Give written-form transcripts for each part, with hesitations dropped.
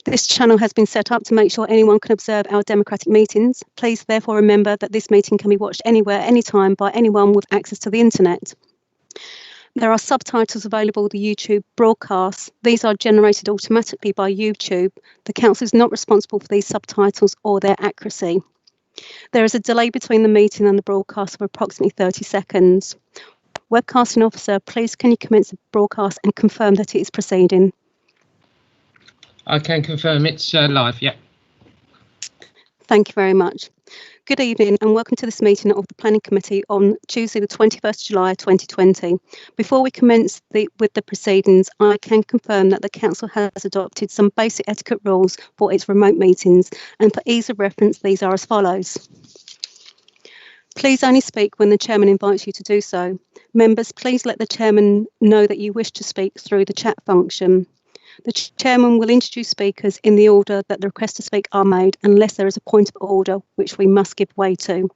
This channel has been set up to make sure anyone can observe our democratic meetings. Please therefore remember that this meeting can be watched anywhere, anytime by anyone with access to the internet. There are subtitles available with the YouTube broadcast. These are generated automatically by YouTube. The Council is not responsible for these subtitles or their accuracy. There is a delay between the meeting and the broadcast of approximately 30 seconds. Webcasting officer, please can you commence the broadcast and confirm that it is proceeding? I can confirm it's live, yeah. Thank you very much. Good evening and welcome to this meeting of the Planning Committee on Tuesday the 21st July 2020. Before we commence with the proceedings, I can confirm that the Council has adopted some basic etiquette rules for its remote meetings, and for ease of reference these are as follows. Please only speak when the Chairman invites you to do so. Members, please let the Chairman know that you wish to speak through the chat function. The Chairman will introduce speakers in the order that the requests to speak are made, unless there is a point of order which we must give way to.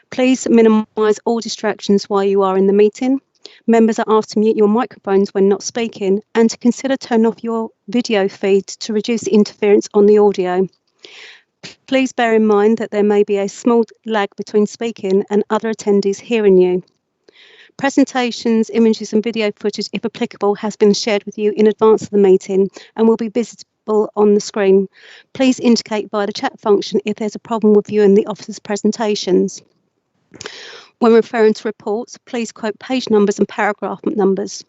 Please minimise all distractions while you are in the meeting. Members are asked to mute your microphones when not speaking and to consider turning off your video feed to reduce interference on the audio. Please bear in mind that there may be a small lag between speaking and other attendees hearing you. Presentations, images and video footage, if applicable, has been shared with you in advance of the meeting and will be visible on the screen. Please indicate via the chat function if there's a problem with viewing the officer's presentations. When referring to reports, please quote page numbers and paragraph numbers.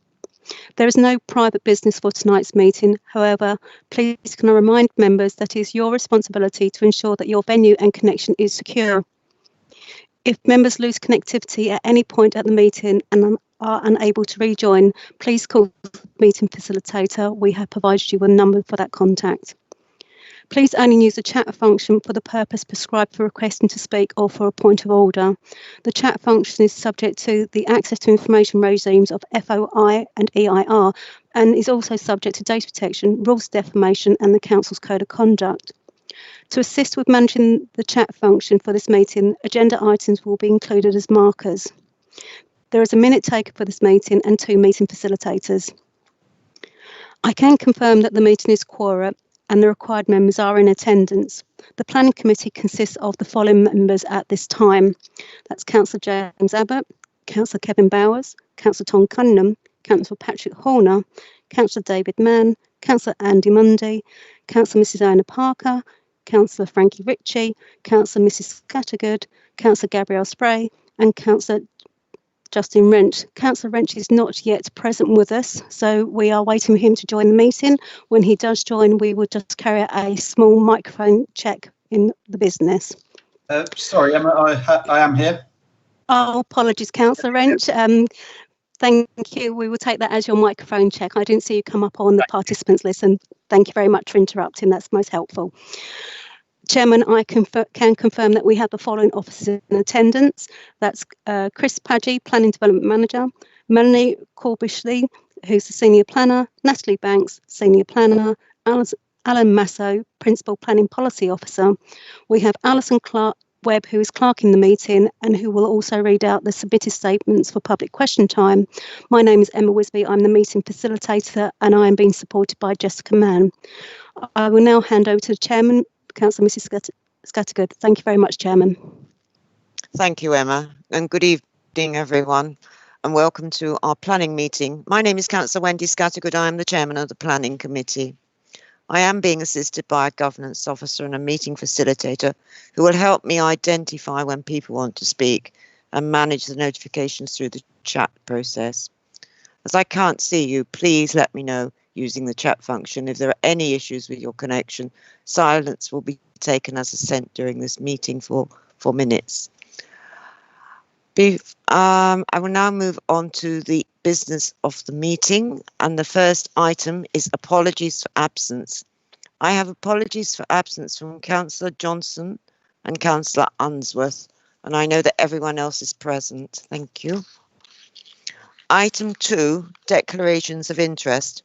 There is no private business for tonight's meeting. However, please can I remind members that it is your responsibility to ensure that your venue and connection is secure. If members lose connectivity at any point at the meeting and are unable to rejoin, please call the meeting facilitator. We have provided you with a number for that contact. Please only use the chat function for the purpose prescribed for requesting to speak or for a point of order. The chat function is subject to the access to information regimes of FOI and EIR and is also subject to data protection, rules of defamation and the Council's Code of Conduct. To assist with managing the chat function for this meeting, agenda items will be included as markers. There is a minute taker for this meeting and 2 meeting facilitators. I can confirm that the meeting is quorum and the required members are in attendance. The Planning Committee consists of the following members at this time. That's Councillor James Abbott, Councillor Kevin Bowers, Councillor Tom Cunningham, Councillor Patrick Horner, Councillor David Mann, Councillor Andy Mundy, Councillor Mrs Anna Parker, Councillor Frankie Ritchie, Councillor Mrs Scattergood, Councillor Gabrielle Spray and Councillor Justin Wrench. Councillor Wrench is not yet present with us, so we are waiting for him to join the meeting. When he does join, we will just carry out a small microphone check in the business. Sorry, I am here. Oh, apologies, Councillor Wrench. Thank you. We will take that as your microphone check. I didn't see you come up on the participants list, and thank you very much for interrupting. That's most helpful. Chairman, I can confirm that we have the following officers in attendance. That's Chris Padgey, Planning Development Manager, Melanie Corbishley, who's the Senior Planner, Natalie Banks, Senior Planner, Alan Masso, Principal Planning Policy Officer. We have Alison Webb, who is clerking the meeting and who will also read out the submitted statements for public question time. My name is Emma Wisby. I'm the meeting facilitator and I am being supported by Jessica Mann. I will now hand over to the Chairman, Councillor Mrs Scattergood. Thank you very much, Chairman. Thank you, Emma, and good evening, everyone, and welcome to our planning meeting. My name is Councillor Wendy Scattergood. I am the Chairman of the Planning Committee. I am being assisted by a governance officer and a meeting facilitator who will help me identify when people want to speak and manage the notifications through the chat process. As I can't see you, please let me know using the chat function. If there are any issues with your connection, silence will be taken as assent during this meeting for 4 minutes. I will now move on to the business of the meeting, and the first item is apologies for absence. I have apologies for absence from Councillor Johnson and Councillor Unsworth, and I know that everyone else is present. Thank you. Item 2, declarations of interest.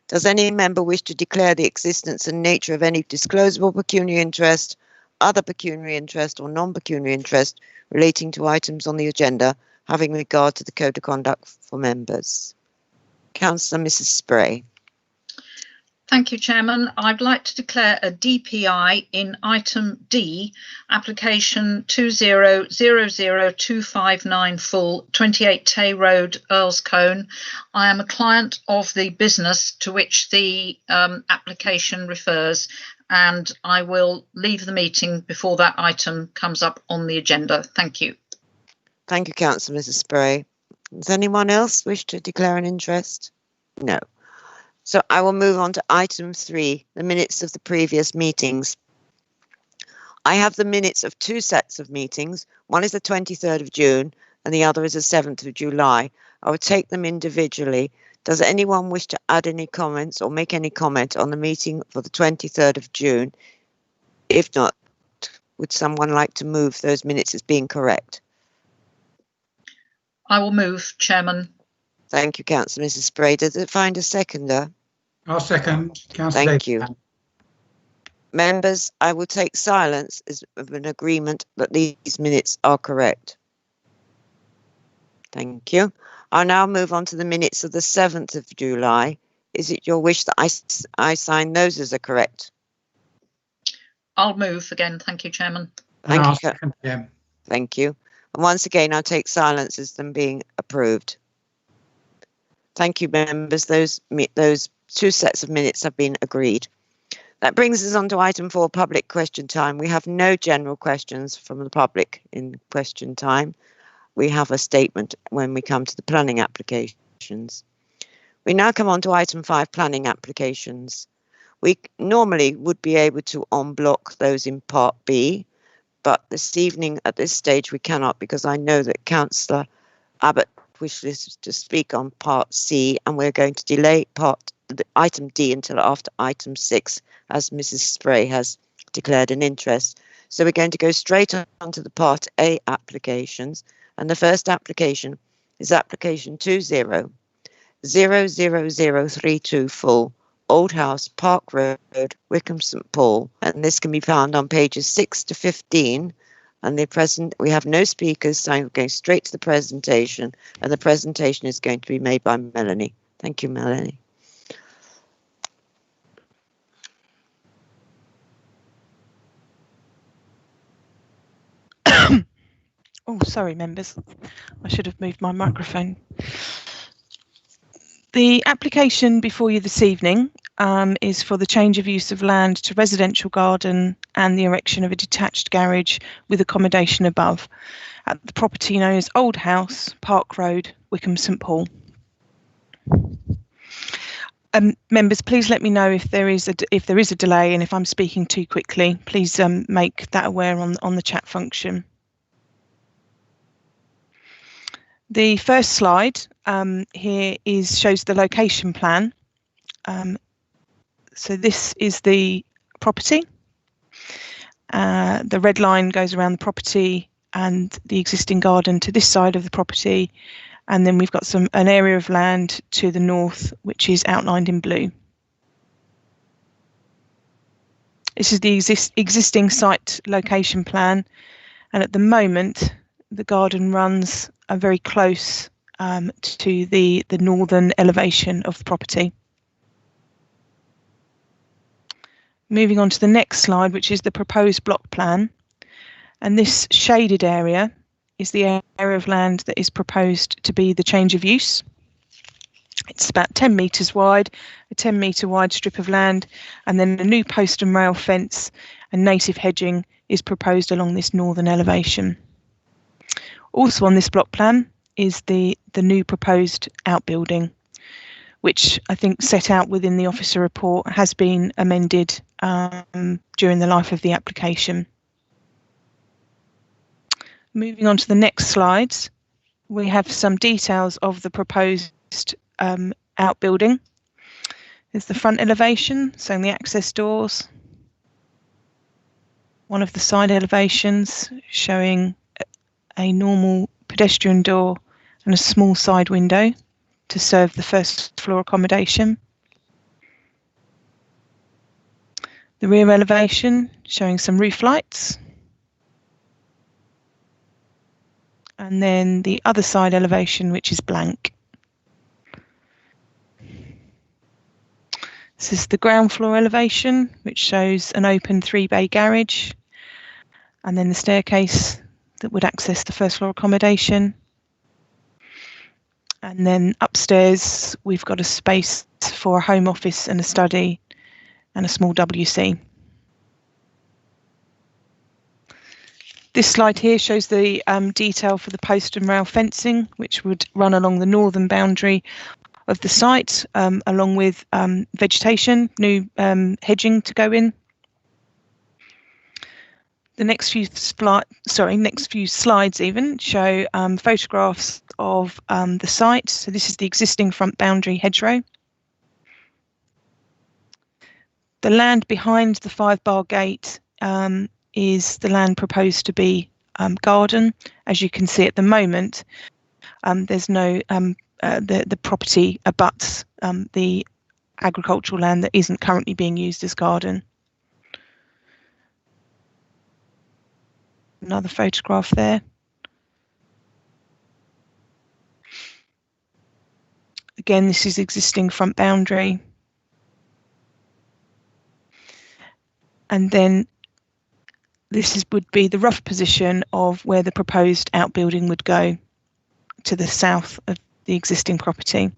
Does any member wish to declare the existence and nature of any disclosable pecuniary interest, other pecuniary interest or non-pecuniary interest relating to items on the agenda having regard to the Code of Conduct for members? Councillor Mrs Spray. Thank you, Chairman. I'd like to declare a DPI in item D, application 2000259 full, 28 Tay Road, Earls Cone. I am a client of the business to which the application refers, and I will leave the meeting before that item comes up on the agenda. Thank you. Thank you, Councillor Mrs. Spray. Does anyone else wish to declare an interest? No. So I will move on to item 3, the minutes of the previous meetings. I have the minutes of 2 sets of meetings. One is the 23rd of June and the other is the 7th of July. I will take them individually. Does anyone wish to add any comments or make any comment on the meeting for the 23rd of June? If not, would someone like to move those minutes as being correct? I will move, Chairman. Thank you, Councillor Mrs. Spray. Does it find a seconder? I'll second. Councillor Thank Davis. you. Members, I will take silence as of an agreement that these minutes are correct. Thank you. I'll now move on to the minutes of the 7th of July. Is it your wish that I sign those as are correct? I'll move again. Thank you, Chairman. Thank I'll you. second again. Thank you. And once again, I'll take silence as them being approved. Thank you, members. Those 2 sets of minutes have been agreed. That brings us on to item 4, public question time. We have no general questions from the public in question time. We have a statement when we come to the planning applications. We now come on to item 5, planning applications. We normally would be able to en bloc those in part B, but this evening at this stage we cannot, because I know that Councillor Abbott wishes to speak on part C, and we're going to delay item D until after item 6, as Mrs. Spray has declared an interest. So we're going to go straight on to the part A applications, and the first application is application 200032 full, Old House, Park Road, Wickham St Paul, and this can be found on pages 6 to 15. And we have no speakers, so I'm going straight to the presentation, and the presentation is going to be made by Melanie. Thank you, Melanie. Oh, sorry, members. I should have moved my microphone. The application before you this evening is for the change of use of land to residential garden and the erection of a detached garage with accommodation above at the property known as Old House, Park Road, Wickham St Paul. Members, please let me know if there is a delay, and if I'm speaking too quickly, please make that aware on the chat function. The first slide here shows the location plan. So this is the property. The red line goes around the property and the existing garden to this side of the property. And then we've got an area of land to the north, which is outlined in blue. This is the existing site location plan. And at the moment, the garden runs very close to the northern elevation of the property. Moving on to the next slide, which is the proposed block plan. And this shaded area is the area of land that is proposed to be the change of use. It's about 10 metres wide, a 10-metre wide strip of land, and then a new post and rail fence and native hedging is proposed along this northern elevation. Also on this block plan is the new proposed outbuilding, which I think set out within the officer report has been amended during the life of the application. Moving on to the next slides, we have some details of the proposed outbuilding. There's the front elevation, so the access doors. One of the side elevations showing a normal pedestrian door and a small side window to serve the first floor accommodation. The rear elevation showing some roof lights. And then the other side elevation, which is blank. This is the ground floor elevation, which shows an open 3-bay garage, and then the staircase that would access the first floor accommodation. And then upstairs, we've got a space for a home office and a study and a small WC. This slide here shows the detail for the post and rail fencing, which would run along the northern boundary of the site, along with vegetation, new hedging to go in. The next few slides even show photographs of the site. So this is the existing front boundary hedgerow. The land behind the 5-bar gate is the land proposed to be garden. As you can see at the moment, there's no the property abuts the agricultural land that isn't currently being used as garden. Another photograph there. Again, this is existing front boundary. And then this would be the rough position of where the proposed outbuilding would go to the south of the existing property.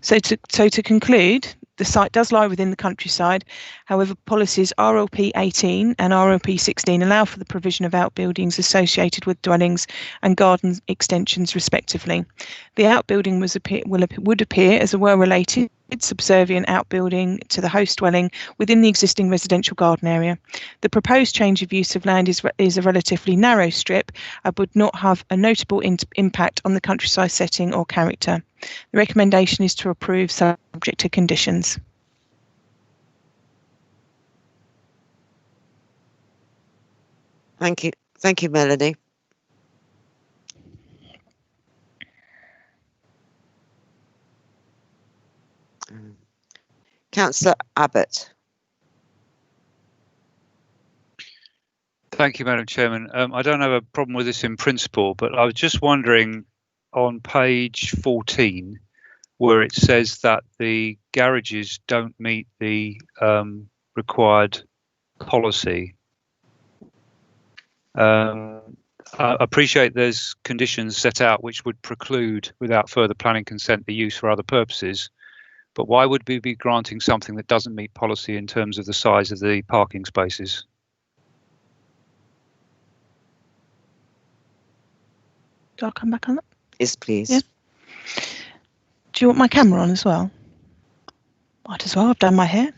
So to conclude, the site does lie within the countryside. However, policies RLP 18 and RLP 16 allow for the provision of outbuildings associated with dwellings and garden extensions respectively. The outbuilding would appear as a well-related subservient outbuilding to the host dwelling within the existing residential garden area. The proposed change of use of land is a relatively narrow strip and would not have a notable impact on the countryside setting or character. The recommendation is to approve subject to conditions. Thank you. Thank you, Melanie. Councillor Abbott. Thank you, Madam Chairman. I don't have a problem with this in principle, but I was just wondering on page 14, where it says that the garages don't meet the required policy. I appreciate there's conditions set out which would preclude, without further planning consent, the use for other purposes. But why would we be granting something that doesn't meet policy in terms of the size of the parking spaces? Do I come back on that? Yes, please. Yeah. Do you want my camera on as well? Might as well. I've done my hair.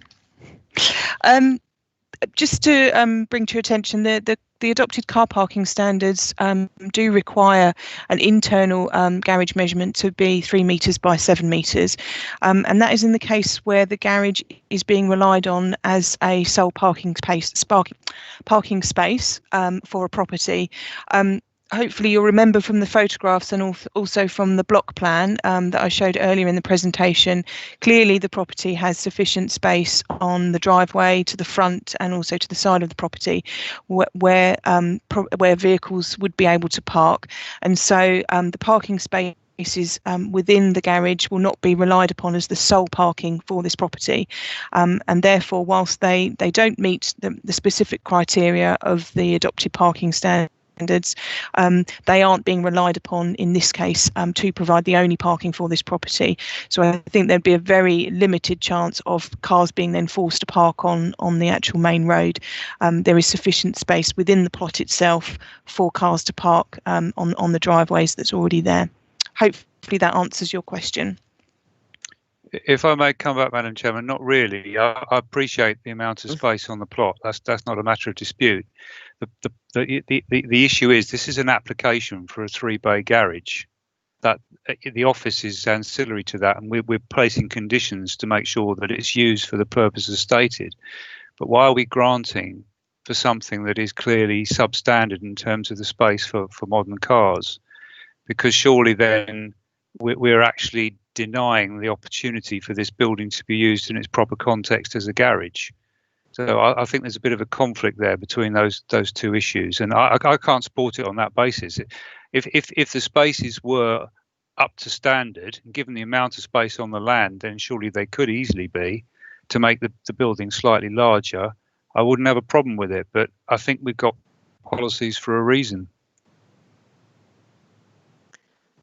Just to bring to your attention, the adopted car parking standards do require an internal garage measurement to be 3 metres by 7 metres, and that is in the case where the garage is being relied on as a sole parking space for a property. Hopefully you'll remember from the photographs and also from the block plan that I showed earlier in the presentation, clearly the property has sufficient space on the driveway to the front and also to the side of the property where vehicles would be able to park. And so the parking spaces within the garage will not be relied upon as the sole parking for this property. And therefore, whilst they don't meet the specific criteria of the adopted parking standards, they aren't being relied upon in this case to provide the only parking for this property. So I think there'd be a very limited chance of cars being then forced to park on the actual main road. There is sufficient space within the plot itself for cars to park on the driveways that's already there. Hopefully that answers your question. If I may come back, Madam Chairman, not really. I appreciate the amount of space on the plot. That's not a matter of dispute. The issue is this is an application for a 3-bay garage. That the office is ancillary to that, and we're placing conditions to make sure that it's used for the purposes stated. But why are we granting for something that is clearly substandard in terms of the space for modern cars? Because surely then we're actually denying the opportunity for this building to be used in its proper context as a garage. So I think there's a bit of a conflict there between those two issues, and I can't support it on that basis. If the spaces were up to standard, and given the amount of space on the land, then surely they could easily be to make the building slightly larger. I wouldn't have a problem with it, but I think we've got policies for a reason.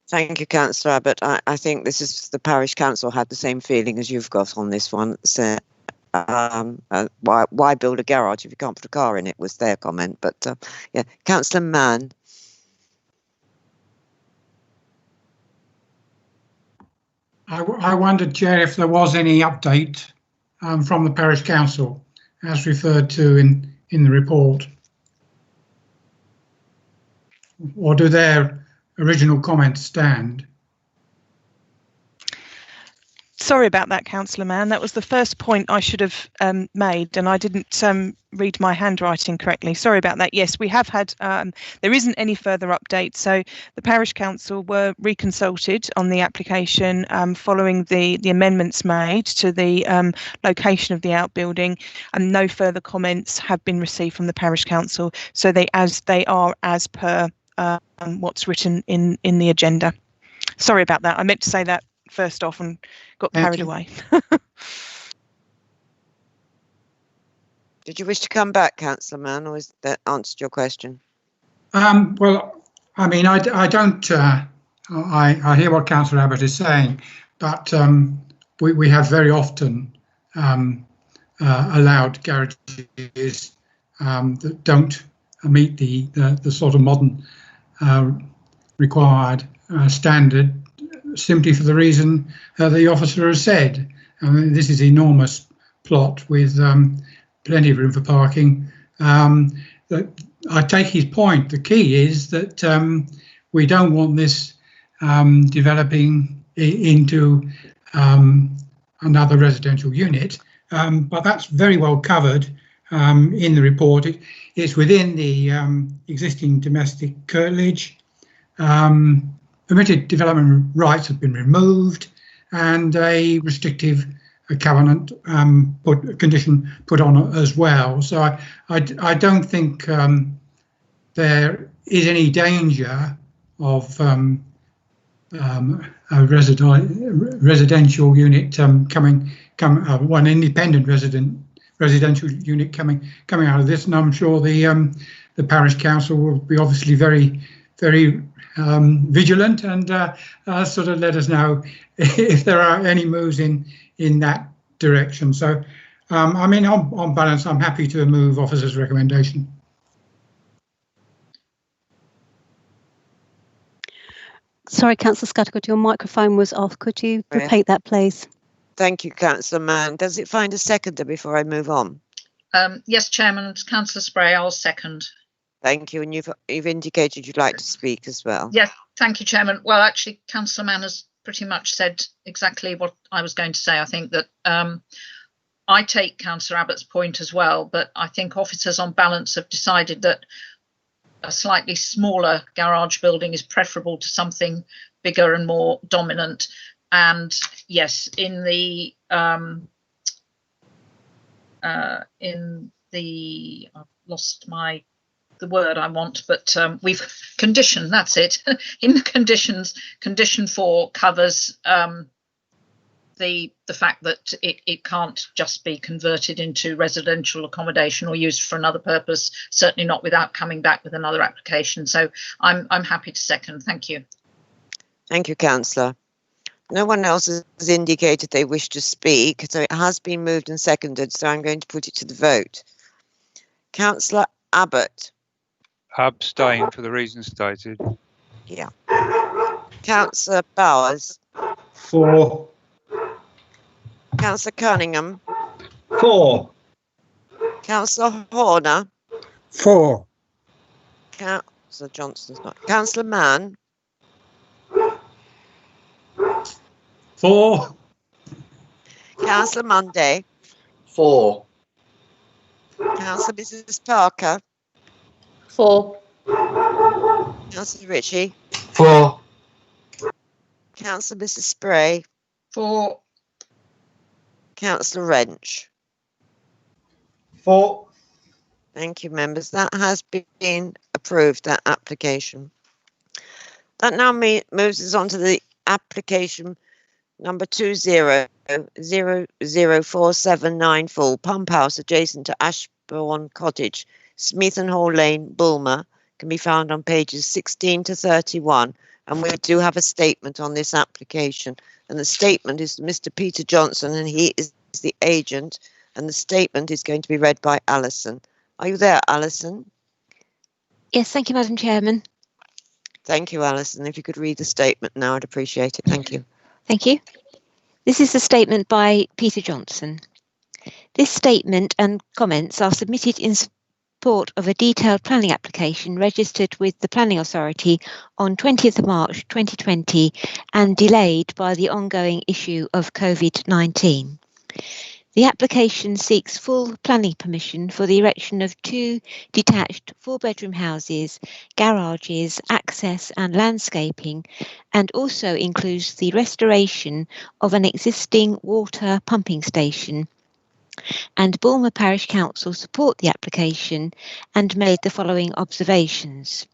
Thank you, Councillor Abbott. I think this is the parish council had the same feeling as you've got on this one. So, why build a garage if you can't put a car in it was their comment. But yeah, Councillor Mann. I wondered, Chair, if there was any update from the parish council as referred to in the report, or do their original comments stand? Sorry about that, Councillor Mann. That was the first point I should have made, and I didn't read my handwriting correctly. Sorry about that. Yes, we have had, there isn't any further update. So the parish council were reconsulted on the application following the amendments made to the location of the outbuilding, and no further comments have been received from the parish council. So they are as per what's written in the agenda. Sorry about that. I meant to say that first off and got carried away. Did you wish to come back, Councillor Mann, or has that answered your question? Well, I mean, I don't. I hear what Councillor Abbott is saying, but we have very often allowed garages that don't meet the sort of modern required standard, simply for the reason the officer has said. I mean, this is an enormous plot with plenty of room for parking. I take his point. The key is that we don't want this developing into another residential unit, but that's very well covered in the report. It's within the existing domestic curtilage. Permitted development rights have been removed, and a restrictive covenant condition put on as well. So I don't think there is any danger of a residential unit one independent residential unit coming out of this, and I'm sure the parish council will be obviously very vigilant and sort of let us know if there are any moves in that direction. So, I mean, on balance, I'm happy to move officer's recommendation. Sorry, Councillor Scattergood, your microphone was off. Could you repeat that, please? Thank you, Councillor Mann. Does it find a seconder before I move on? Yes, Chairman, Councillor Spray, I'll second. Thank you, and you've indicated you'd like to speak as well. Yes, thank you, Chairman. Well, actually, Councillor Mann has pretty much said exactly what I was going to say. I think that I take Councillor Abbott's point as well, but I think officers on balance have decided that a slightly smaller garage building is preferable to something bigger and more dominant. And yes, I've lost the word I want, but we've conditioned, that's it. In the conditions, condition 4 covers the fact that it can't just be converted into residential accommodation or used for another purpose, certainly not without coming back with another application. So I'm happy to second. Thank you. Thank you, Councillor. No one else has indicated they wish to speak, so it has been moved and seconded, so I'm going to put it to the vote. Councillor Abbott. Abstain for the reasons stated. Yeah. Councillor Bowers. 4. Councillor Cunningham. 4. Councillor Horner. 4. Councillor Johnston's not. Councillor Mann. 4. Councillor Monday. 4. Councillor Mrs. Parker. 4. Councillor Ritchie. 4. Councillor Mrs. Spray. 4. Councillor Wrench. 4. Thank you, members. That has been approved, that application. That now moves us on to the application number 20000479 pump house adjacent to Ashbourne Cottage, Smeaton Hall Lane, Bulmer, can be found on pages 16 to 31. And we do have a statement on this application. And the statement is Mr. Peter Johnson, and he is the agent. And the statement is going to be read by Alison. Are you there, Alison? Yes, thank you, Madam Chairman. Thank you, Alison. If you could read the statement now, I'd appreciate it. Thank you. Thank you. This is a statement by Peter Johnson. This statement and comments are submitted in support of a detailed planning application registered with the Planning Authority on 20th of March 2020 and delayed by the ongoing issue of COVID-19. The application seeks full planning permission for the erection of 2 detached 4-bedroom houses, garages, access and landscaping, and also includes the restoration of an existing water pumping station. And Bulmer Parish Council support the application and made the following observations.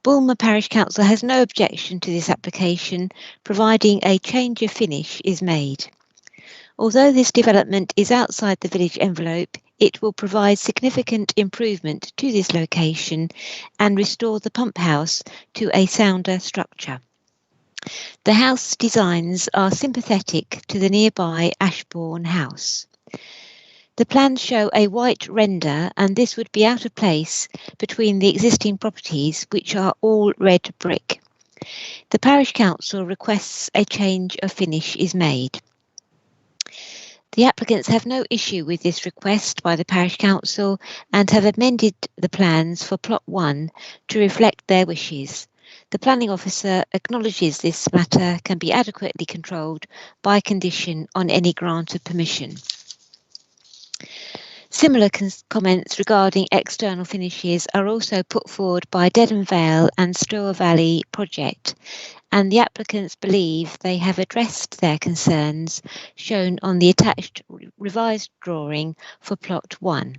Bulmer Parish Council has no objection to this application, providing a change of finish is made. Although this development is outside the village envelope, it will provide significant improvement to this location and restore the pump house to a sounder structure. The house designs are sympathetic to the nearby Ashbourne house. The plans show a white render, and this would be out of place between the existing properties, which are all red brick. The Parish Council requests a change of finish is made. The applicants have no issue with this request by the Parish Council and have amended the plans for Plot 1 to reflect their wishes. The Planning Officer acknowledges this matter can be adequately controlled by condition on any grant of permission. Similar comments regarding external finishes are also put forward by Dedham Vale and Stour Valley Project, and the applicants believe they have addressed their concerns shown on the attached revised drawing for Plot 1.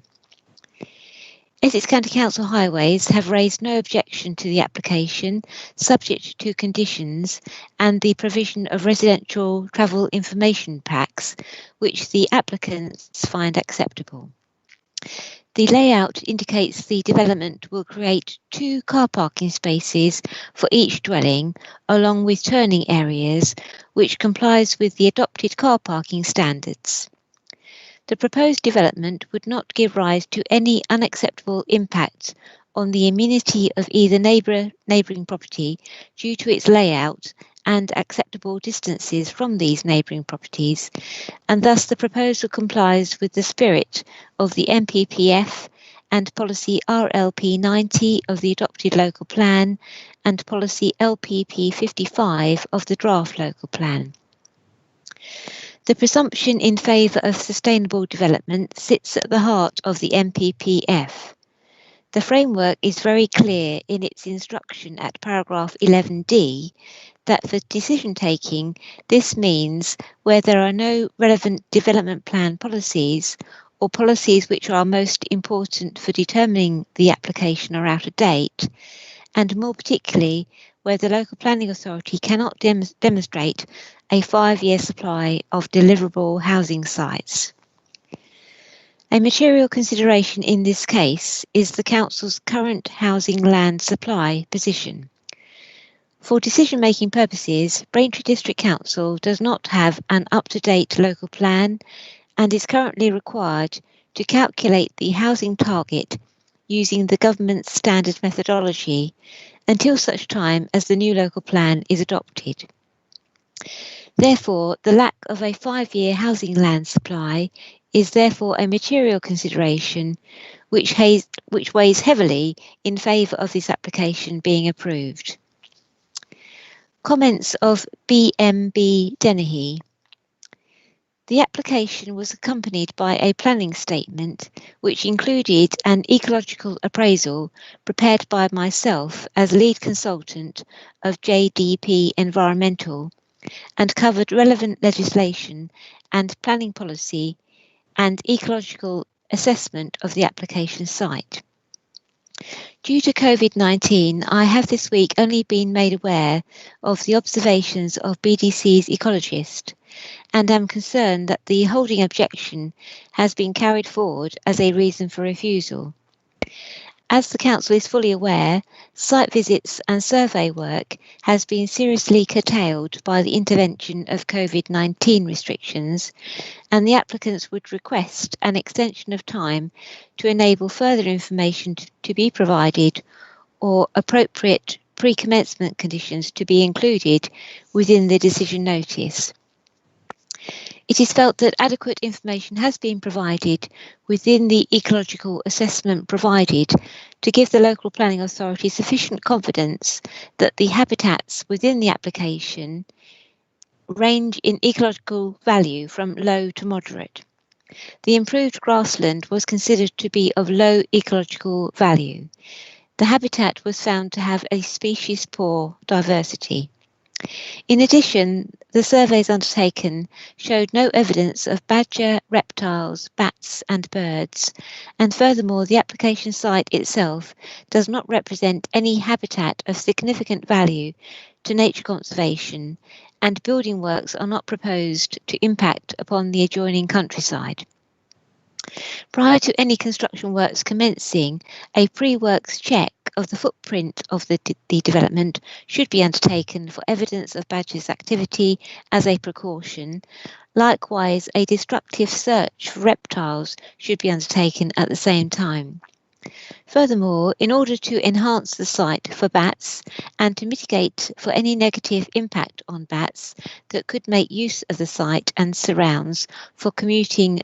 Essex County Council Highways have raised no objection to the application, subject to conditions and the provision of residential travel information packs, which the applicants find acceptable. The layout indicates the development will create 2 car parking spaces for each dwelling, along with turning areas, which complies with the adopted car parking standards. The proposed development would not give rise to any unacceptable impact on the amenity of either neighbouring property due to its layout and acceptable distances from these neighbouring properties, and thus the proposal complies with the spirit of the MPPF and policy RLP 90 of the adopted local plan and policy LPP 55 of the draft local plan. The presumption in favour of sustainable development sits at the heart of the MPPF. The framework is very clear in its instruction at paragraph 11D that for decision taking, this means where there are no relevant development plan policies or policies which are most important for determining the application are out of date, and more particularly where the local planning authority cannot demonstrate a 5-year supply of deliverable housing sites. A material consideration in this case is the Council's current housing land supply position. For decision-making purposes, Braintree District Council does not have an up-to-date local plan and is currently required to calculate the housing target using the government's standard methodology until such time as the new local plan is adopted. Therefore, the lack of a 5-year housing land supply is therefore a material consideration which weighs heavily in favour of this application being approved. Comments of BMB Dennehy. The application was accompanied by a planning statement which included an ecological appraisal prepared by myself as lead consultant of JDP Environmental and covered relevant legislation and planning policy and ecological assessment of the application site. Due to COVID-19, I have this week only been made aware of the observations of BDC's ecologist, and am concerned that the holding objection has been carried forward as a reason for refusal. As the Council is fully aware, site visits and survey work has been seriously curtailed by the intervention of COVID-19 restrictions, and the applicants would request an extension of time to enable further information to be provided or appropriate pre-commencement conditions to be included within the decision notice. It is felt that adequate information has been provided within the ecological assessment provided to give the local planning authority sufficient confidence that the habitats within the application range in ecological value from low to moderate. The improved grassland was considered to be of low ecological value. The habitat was found to have a species-poor diversity. In addition, the surveys undertaken showed no evidence of badger, reptiles, bats and birds, and furthermore the application site itself does not represent any habitat of significant value to nature conservation, and building works are not proposed to impact upon the adjoining countryside. Prior to any construction works commencing, a pre-works check of the footprint of the development should be undertaken for evidence of badgers' activity as a precaution. Likewise, a destructive search for reptiles should be undertaken at the same time. Furthermore, in order to enhance the site for bats and to mitigate for any negative impact on bats that could make use of the site and surrounds for commuting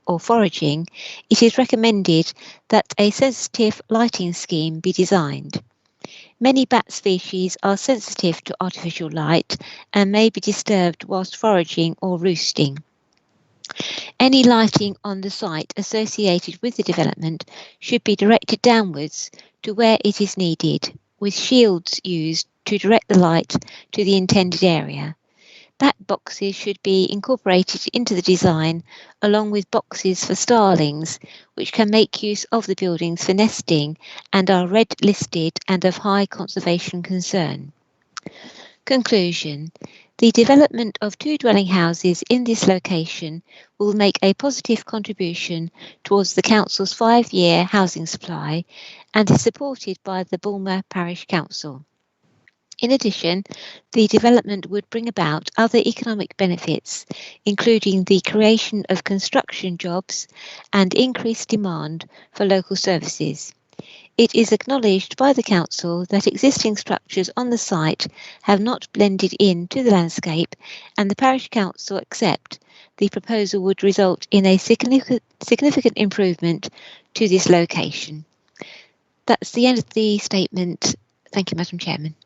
or foraging, it is recommended that a sensitive lighting scheme be designed. Many bat species are sensitive to artificial light and may be disturbed whilst foraging or roosting. Any lighting on the site associated with the development should be directed downwards to where it is needed, with shields used to direct the light to the intended area. Bat boxes should be incorporated into the design, along with boxes for starlings, which can make use of the buildings for nesting and are red listed and of high conservation concern. Conclusion. The development of 2 dwelling houses in this location will make a positive contribution towards the Council's 5-year housing supply and is supported by the Bulmer Parish Council. In addition, the development would bring about other economic benefits, including the creation of construction jobs and increased demand for local services. It is acknowledged by the Council that existing structures on the site have not blended into the landscape, and the Parish Council accept the proposal would result in a significant improvement to this location. That's the end of the statement. Thank you, Madam Chairman.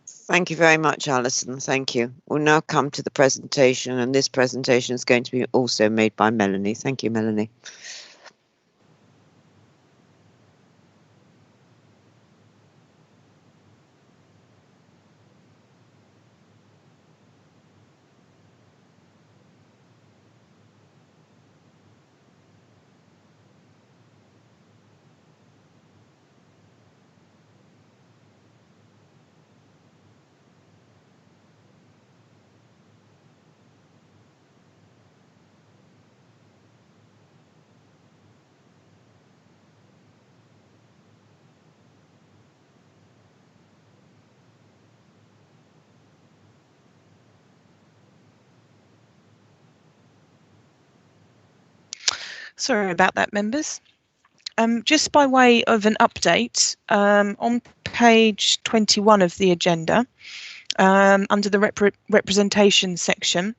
Thank you very much, Alison. Thank you. We'll now come to the presentation, and this presentation is going to be also made by Melanie. Thank you, Melanie. Sorry about that, members. Just by way of an update, on page 21 of the agenda, under the representation section,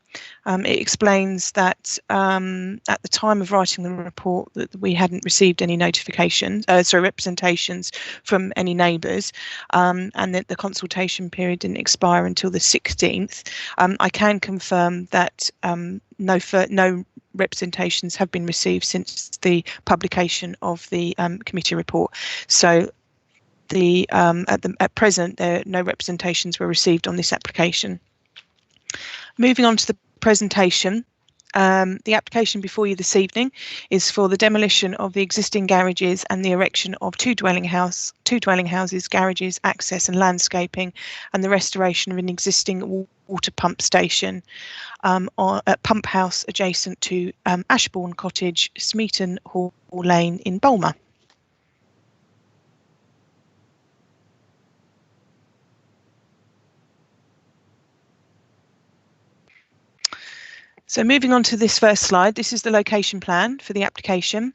it explains that at the time of writing the report that we hadn't received any representations from any neighbours, and that the consultation period didn't expire until the 16th. I can confirm that no representations have been received since the publication of the committee report. So at present, no representations were received on this application. Moving on to the presentation, The application before you this evening is for the demolition of the existing garages and the erection of two dwelling houses, garages, access and landscaping, and the restoration of an existing water pump station at Pump House adjacent to Ashbourne Cottage, Smeaton Hall Lane in Bulmer. So moving on to this first slide, this is the location plan for the application.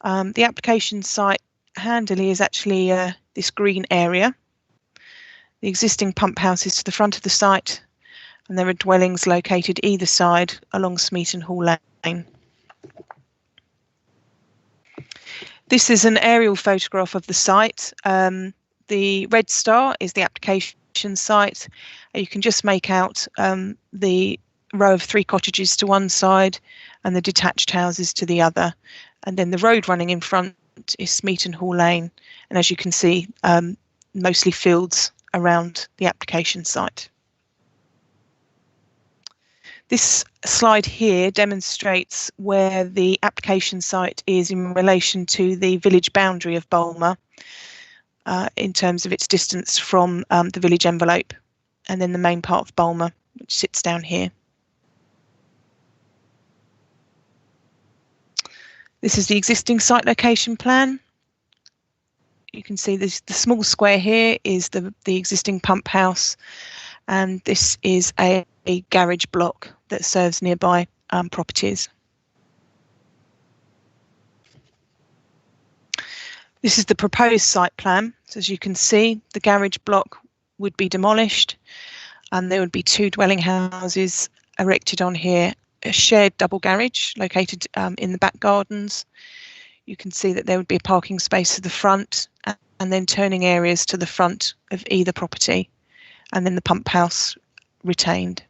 The application site handily is actually this green area. The existing pump house is to the front of the site, and there are dwellings located either side along Smeaton Hall Lane. This is an aerial photograph of the site. The red star is the application site. You can just make out the row of 3 cottages to one side and the detached houses to the other, and then the road running in front is Smeaton Hall Lane, and as you can see, mostly fields around the application site. This slide here demonstrates where the application site is in relation to the village boundary of Bulmer in terms of its distance from the village envelope, and then the main part of Bulmer, which sits down here. This is the existing site location plan. You can see this, the small square here is the existing pump house, and this is a garage block that serves nearby properties. This is the proposed site plan. So as you can see, the garage block would be demolished and there would be 2 dwelling houses erected on here, a shared double garage located in the back gardens. You can see that there would be a parking space to the front and then turning areas to the front of either property, and then the pump house retained.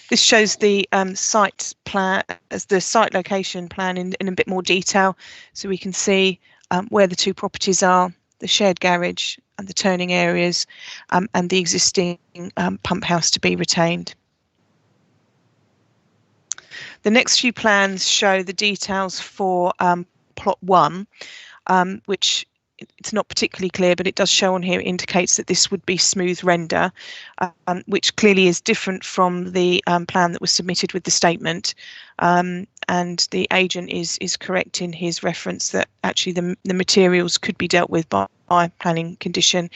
This shows the site plan as the site location plan in a bit more detail, so we can see where the 2 properties are, the shared garage and the turning areas, and the existing pump house to be retained. The next few plans show the details for plot 1, which it's not particularly clear, but it does show on here, it indicates that this would be smooth render, which clearly is different from the plan that was submitted with the statement. And the agent is correct in his reference that actually the materials could be dealt with by planning condition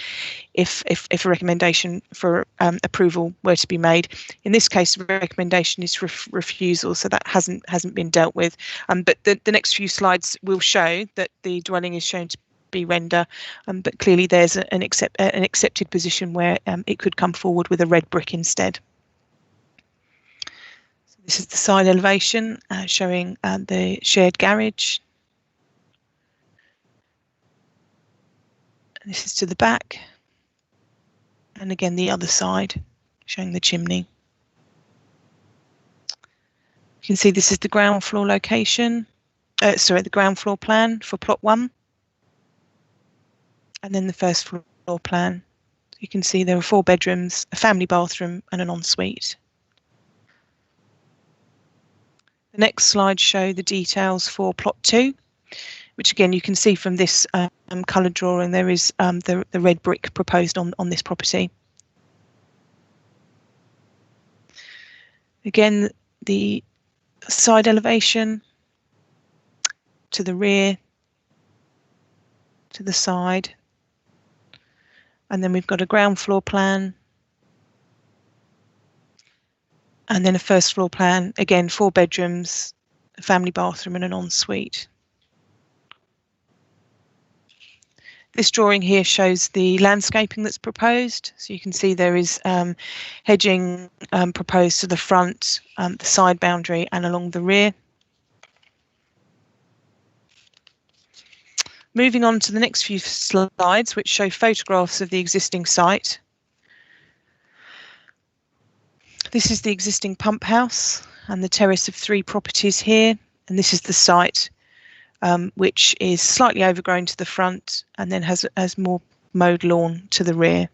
if a recommendation for approval were to be made. In this case, the recommendation is refusal, so that hasn't been dealt with. But the next few slides will show that the dwelling is shown to be render, but clearly there's an accepted position where it could come forward with a red brick instead. So this is the side elevation showing the shared garage. And this is to the back, and again the other side showing the chimney. You can see this is the ground floor location, the ground floor plan for plot 1. And then the first floor plan. You can see there are 4 bedrooms, a family bathroom and an ensuite. The next slide show the details for plot 2, which again you can see from this coloured drawing there is the red brick proposed on this property. Again, the side elevation to the rear, to the side. And then we've got a ground floor plan. And then a first floor plan, again 4 bedrooms, a family bathroom and an ensuite. This drawing here shows the landscaping that's proposed. So you can see there is hedging proposed to the front, the side boundary and along the rear. Moving on to the next few slides, which show photographs of the existing site. This is the existing pump house and the terrace of 3 properties here, and this is the site, which is slightly overgrown to the front and then has more mowed lawn to the rear.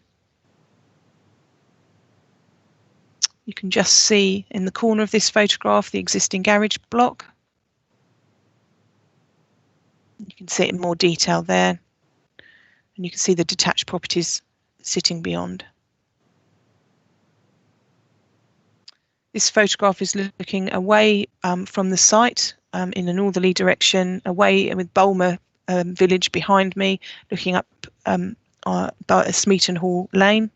You can just see in the corner of this photograph the existing garage block. You can see it in more detail there, and you can see the detached properties sitting beyond. This photograph is looking away from the site in a northerly direction, away with Bulmer village behind me, looking up Smeaton Hall Lane.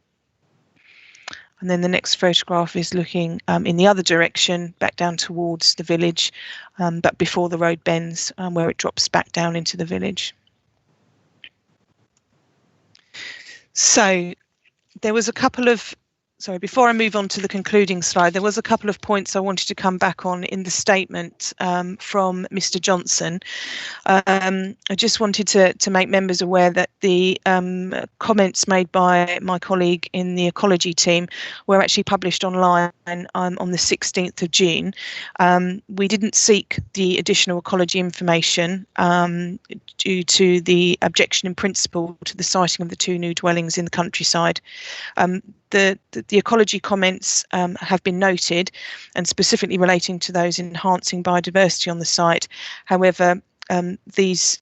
And then the next photograph is looking in the other direction, back down towards the village, but before the road bends, where it drops back down into the village. So there was a couple of, sorry, before I move on to the concluding slide, there was a couple of points I wanted to come back on in the statement from Mr. Johnson. I just wanted to make members aware that the comments made by my colleague in the ecology team were actually published online on the 16th of June. We didn't seek the additional ecology information due to the objection in principle to the siting of the 2 new dwellings in the countryside. The ecology comments have been noted, and specifically relating to those enhancing biodiversity on the site. However, these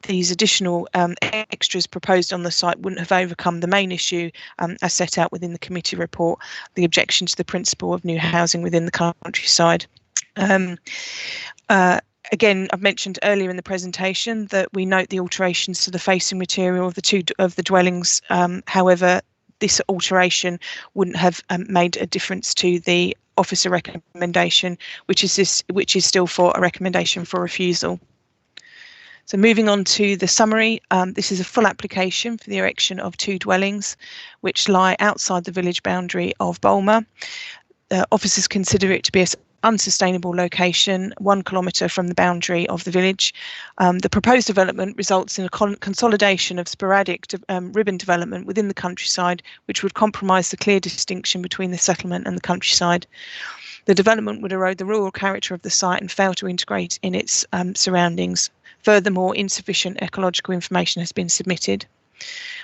additional extras proposed on the site wouldn't have overcome the main issue as set out within the committee report, the objection to the principle of new housing within the countryside. Again, I've mentioned earlier in the presentation that we note the alterations to the facing material of the dwellings. However, this alteration wouldn't have made a difference to the officer recommendation, which is still for a recommendation for refusal. So moving on to the summary, this is a full application for the erection of 2 dwellings which lie outside the village boundary of Bulmer. Officers consider it to be an unsustainable location 1 kilometre from the boundary of the village. The proposed development results in a consolidation of sporadic ribbon development within the countryside, which would compromise the clear distinction between the settlement and the countryside. The development would erode the rural character of the site and fail to integrate in its surroundings. Furthermore, insufficient ecological information has been submitted.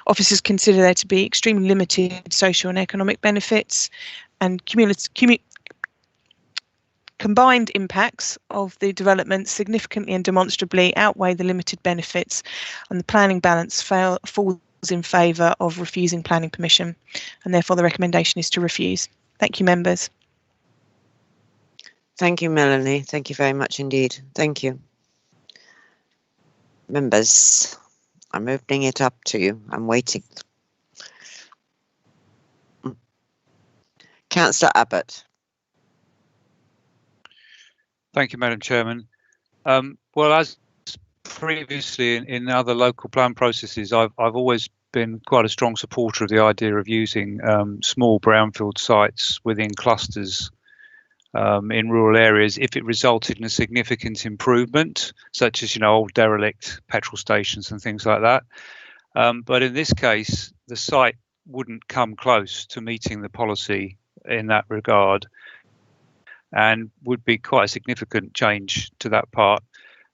Officers consider there to be extremely limited social and economic benefits, and combined impacts of the development significantly and demonstrably outweigh the limited benefits, and the planning balance falls in favour of refusing planning permission, and therefore the recommendation is to refuse. Thank you, members. Thank you, Melanie. Thank you very much indeed. Thank you. Members, I'm opening it up to you. I'm waiting. Councillor Abbott. Thank you, Madam Chairman. Well, as previously in other local plan processes, I've always been quite a strong supporter of the idea of using small brownfield sites within clusters in rural areas if it resulted in a significant improvement, such as, old derelict petrol stations and things like that. But in this case, the site wouldn't come close to meeting the policy in that regard, and would be quite a significant change to that part.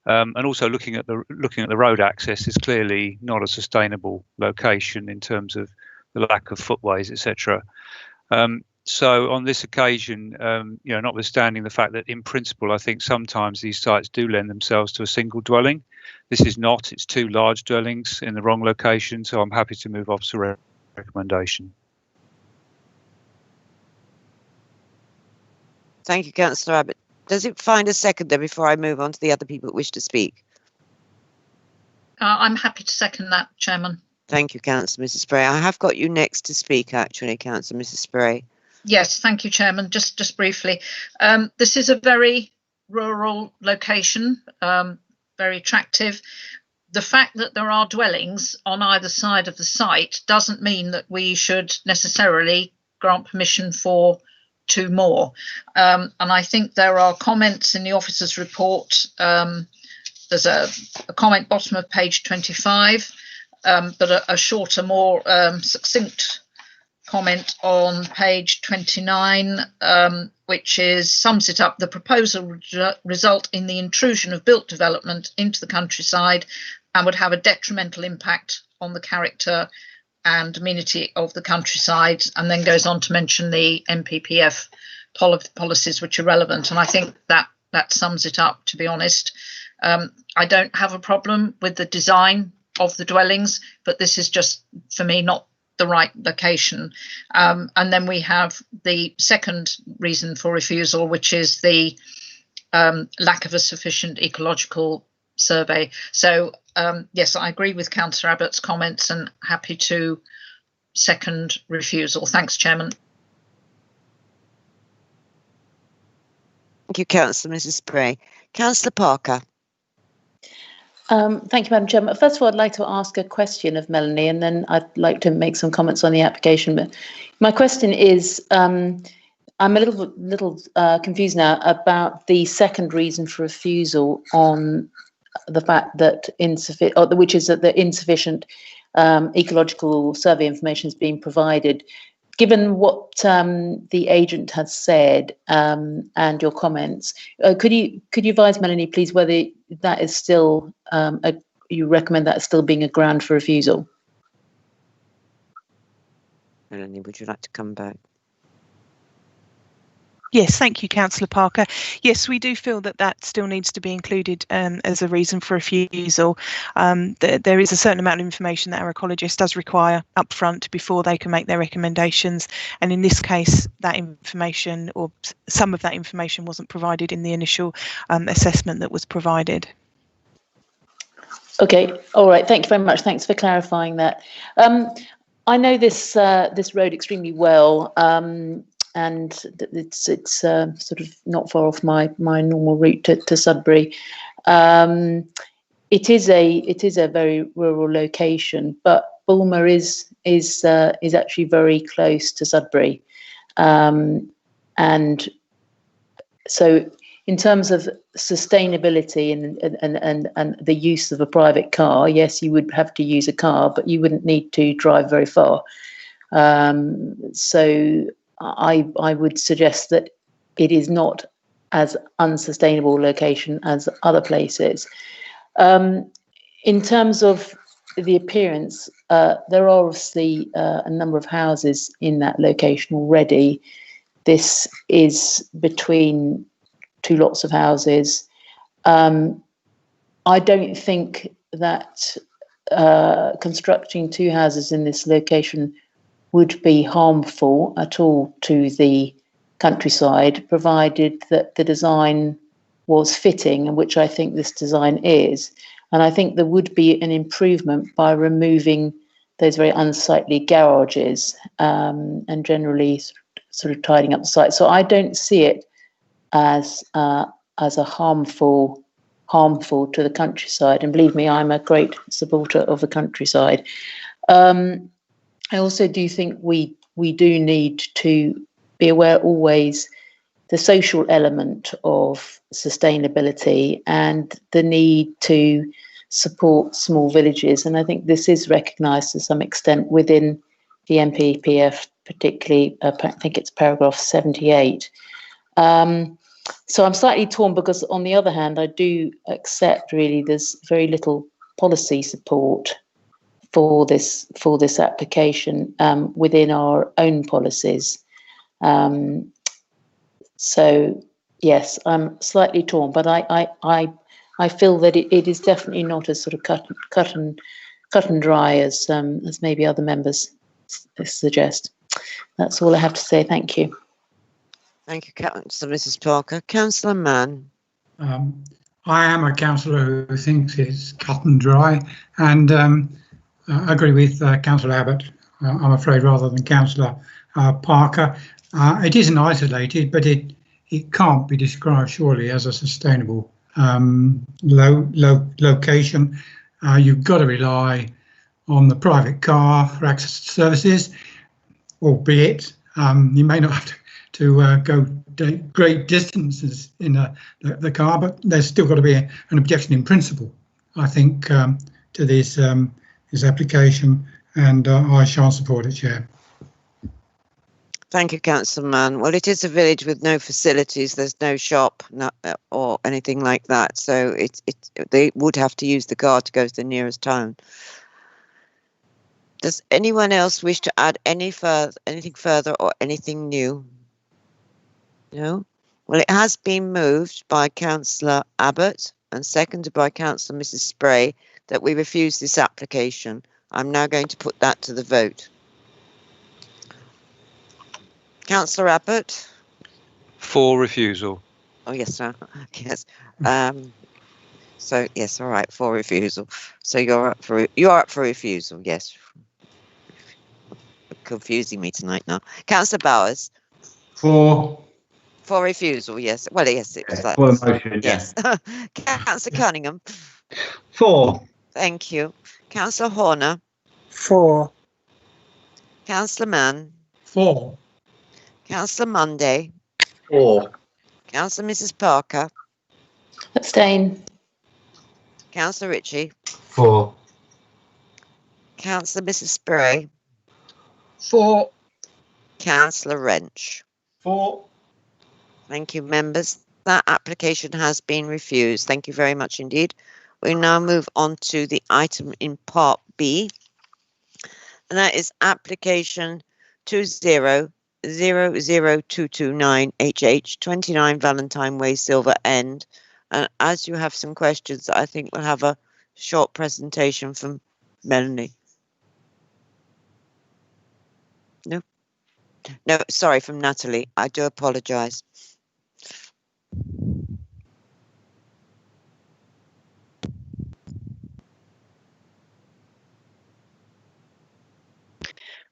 And also looking at the road access is clearly not a sustainable location in terms of the lack of footways, etc. So on this occasion, notwithstanding the fact that in principle, I think sometimes these sites do lend themselves to a single dwelling. This is not, it's 2 large dwellings in the wrong location. So I'm happy to move officer recommendation. Thank you, Councillor Abbott. Does it find a seconder before I move on to the other people who wish to speak? I'm happy to second that, Chairman. Thank you, Councillor Mrs. Spray. I have got you next to speak, actually, Councillor Mrs. Spray. Yes, thank you, Chairman. Just briefly, this is a very rural location, very attractive. The fact that there are dwellings on either side of the site doesn't mean that we should necessarily grant permission for 2 more. And I think there are comments in the officer's report. There's a comment bottom of page 25, but a shorter, more succinct comment on page 29, which sums it up. The proposal would result in the intrusion of built development into the countryside and would have a detrimental impact on the character and amenity of the countryside, and then goes on to mention the NPPF policies which are relevant. And I think that sums it up, to be honest. I don't have a problem with the design of the dwellings, but this is just, for me, not the right location. And then we have the second reason for refusal, which is the lack of a sufficient ecological survey. So yes, I agree with Councillor Abbott's comments and happy to second refusal. Thanks, Chairman. Thank you, Councillor Mrs. Spray. Councillor Parker. Thank you, Madam Chairman. First of all, I'd like to ask a question of Melanie, and then I'd like to make some comments on the application. But my question is, I'm a little confused now about the second reason for refusal on the fact that which is that the insufficient ecological survey information is being provided. Given what the agent has said and your comments, could you advise Melanie, please, whether that is still you recommend that still being a ground for refusal? Melanie, would you like to come back? Yes, thank you, Councillor Parker. Yes, we do feel that still needs to be included as a reason for refusal. There is a certain amount of information that our ecologist does require upfront before they can make their recommendations. And in this case, that information, or some of that information, wasn't provided in the initial assessment that was provided. Okay, all right. Thank you very much. Thanks for clarifying that. I know this road extremely well. And it's sort of not far off my normal route to Sudbury. It is a very rural location, but Bulmer is actually very close to Sudbury, and so in terms of sustainability and the use of a private car, yes, you would have to use a car, but you wouldn't need to drive very far. So I would suggest that it is not as unsustainable a location as other places. In terms of the appearance, there are obviously a number of houses in that location already. This is between two lots of houses. I don't think that constructing two houses in this location would be harmful at all to the countryside, provided that the design was fitting, and which I think this design is. And I think there would be an improvement by removing those very unsightly garages and generally sort of tidying up the site. So I don't see it as a harmful to the countryside. And believe me, I'm a great supporter of the countryside. I also do think we do need to be aware always the social element of sustainability and the need to support small villages. And I think this is recognised to some extent within the NPPF, particularly, I think it's paragraph 78. So I'm slightly torn because, on the other hand, I do accept really there's very little policy support for this application within our own policies. So yes, I'm slightly torn, but I feel that it is definitely not as sort of cut and dry as maybe other members suggest. That's all I have to say. Thank you. Thank you, Councillor Mrs. Parker. Councillor Mann. I am a councillor who thinks it's cut and dry, and I agree with Councillor Abbott, I'm afraid, rather than Councillor Parker. It isn't isolated, but it can't be described surely as a sustainable location. You've got to rely on the private car for access to services, albeit you may not have to go great distances in the car, but there's still got to be an objection in principle, I think, to this application, and I shall support it, Chair. Thank you, Councillor Mann. Well, it is a village with no facilities. There's no shop or anything like that, so they would have to use the car to go to the nearest town. Does anyone else wish to add anything further or anything new? No? Well, it has been moved by Councillor Abbott and seconded by Councillor Mrs. Spray that we refuse this application. I'm now going to put that to the vote. Councillor Abbott? For refusal. Oh, yes, sir. Yes. So, yes, all right, for refusal. So you're up for refusal, yes. Confusing me tonight now. Councillor Bowers? For refusal, yes. Well, yes, it was that. for the motion, Yes. Councillor Cunningham? For. Thank you. Councillor Horner? For. Councillor Mann? For. Councillor Monday? For. Councillor Mrs. Parker? Abstain. Councillor Ritchie? For. Councillor Mrs. Spray? For. Councillor Wrench? For. Thank you, members. That application has been refused. Thank you very much indeed. We now move on to the item in Part B, and that is application 20-00229HH, 29 Valentine Way, Silver End. And as you have some questions, I think we'll have a short presentation from Melanie. No? No, sorry, from Natalie. I do apologise.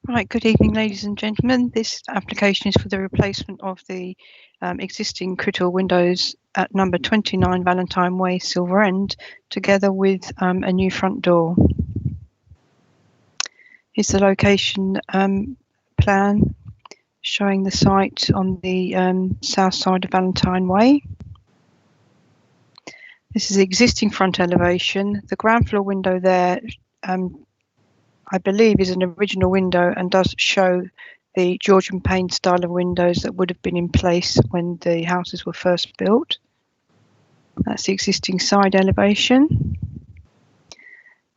Right, good evening, ladies and gentlemen. This application is for the replacement of the existing critical windows at number 29 Valentine Way, Silver End, together with a new front door. Here's the location plan showing the site on the south side of Valentine Way. This is the existing front elevation. The ground floor window there I believe is an original window and does show the Georgian pane style of windows that would have been in place when the houses were first built. That's the existing side elevation.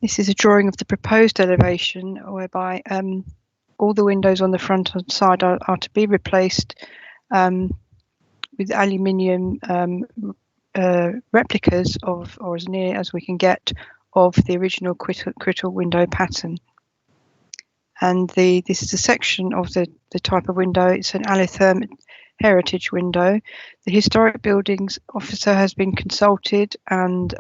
This is a drawing of the proposed elevation whereby all the windows on the front and side are to be replaced with aluminium replicas of, or as near as we can get, of the original critical window pattern. And this is a section of the type of window. It's an allothermic heritage window. The historic buildings officer has been consulted and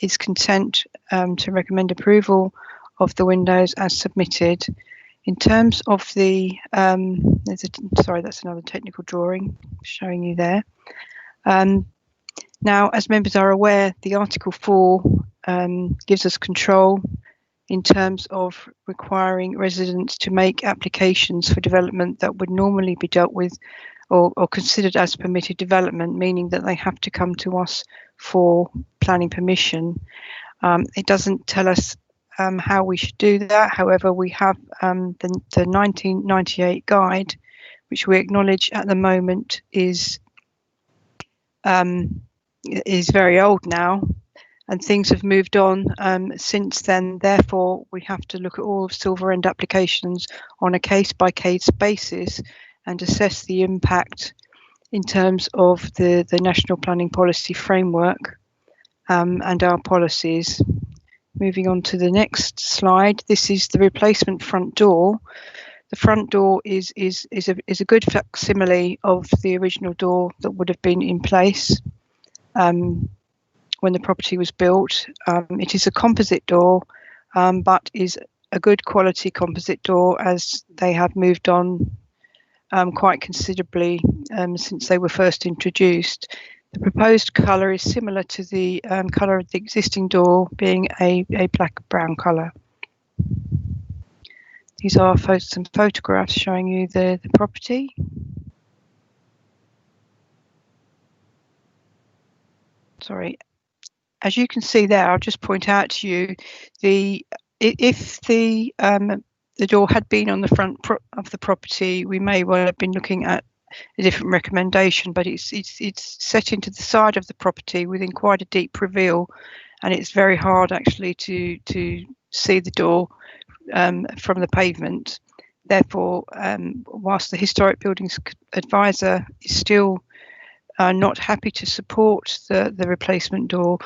is content to recommend approval of the windows as submitted. In terms of the, sorry, that's another technical drawing showing you there. Now, as members are aware, the Article 4 gives us control in terms of requiring residents to make applications for development that would normally be dealt with or considered as permitted development, meaning that they have to come to us for planning permission. It doesn't tell us how we should do that. However, we have the 1998 guide, which we acknowledge at the moment is very old now, and things have moved on since then. Therefore, we have to look at all of Silver End applications on a case-by-case basis and assess the impact in terms of the National Planning Policy Framework and our policies. Moving on to the next slide, this is the replacement front door. The front door is a good facsimile of the original door that would have been in place when the property was built. It is a composite door, but is a good quality composite door, as they have moved on quite considerably since they were first introduced. The proposed colour is similar to the colour of the existing door, being a black-brown colour. These are some photographs showing you the property. Sorry. As you can see there, I'll just point out to you, if the door had been on the front of the property, we may well have been looking at a different recommendation, but it's set into the side of the property within quite a deep reveal, and it's very hard actually to see the door from the pavement. Therefore, whilst the Historic Buildings Advisor is still not happy to support the replacement door,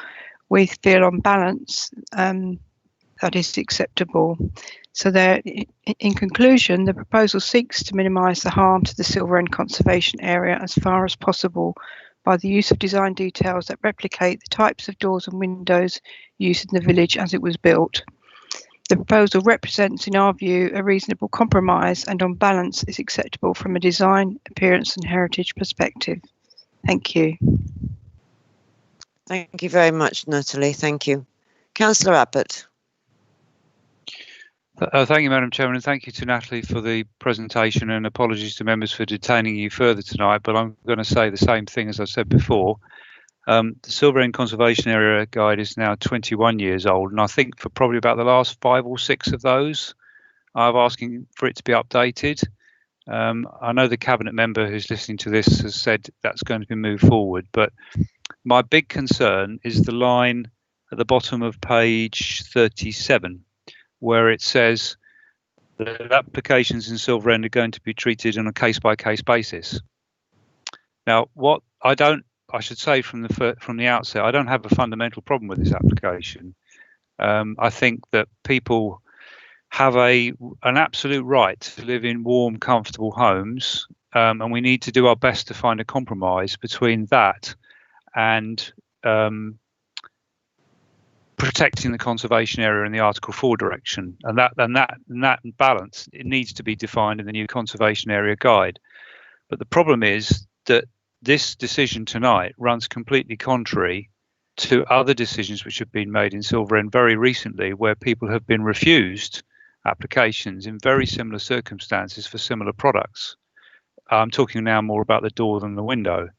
we feel on balance that is acceptable. So there, in conclusion, the proposal seeks to minimise the harm to the Silver End Conservation Area as far as possible by the use of design details that replicate the types of doors and windows used in the village as it was built. The proposal represents, in our view, a reasonable compromise and on balance is acceptable from a design, appearance and heritage perspective. Thank you. Thank you very much, Natalie. Thank you. Councillor Abbott. Thank you, Madam Chairman, and thank you to Natalie for the presentation, and apologies to members for detaining you further tonight, but I'm going to say the same thing as I said before. The Silver End Conservation Area Guide is now 21 years old, and I think for probably about the last 5 or 6 of those, I'm asking for it to be updated. I know the Cabinet member who's listening to this has said that's going to be moved forward, but my big concern is the line at the bottom of page 37, where it says that applications in Silver End are going to be treated on a case-by-case basis. Now, what I should say from the outset, I don't have a fundamental problem with this application. I think that people have an absolute right to live in warm, comfortable homes, and we need to do our best to find a compromise between that and protecting the conservation area in the Article 4 direction, and that balance, it needs to be defined in the new conservation area guide. But the problem is that this decision tonight runs completely contrary to other decisions which have been made in Silver End very recently, where people have been refused applications in very similar circumstances for similar products. I'm talking now more about the door than the window.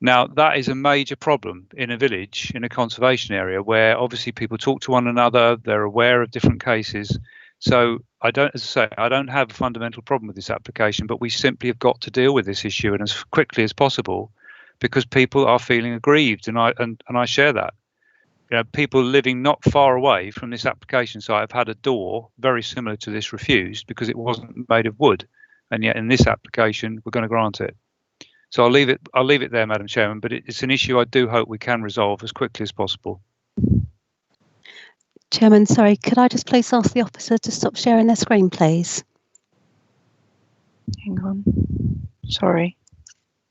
Now, that is a major problem in a village, in a conservation area, where obviously people talk to one another, they're aware of different cases. So I don't have a fundamental problem with this application, but we simply have got to deal with this issue and as quickly as possible, because people are feeling aggrieved, and I share that. You know, people living not far away from this application site have had a door very similar to this refused because it wasn't made of wood, and yet in this application we're going to grant it. So I'll leave it there, Madam Chairman, but it's an issue I do hope we can resolve as quickly as possible. Chairman, sorry, could I just please ask the officer to stop sharing their screen, please? Hang on. Sorry.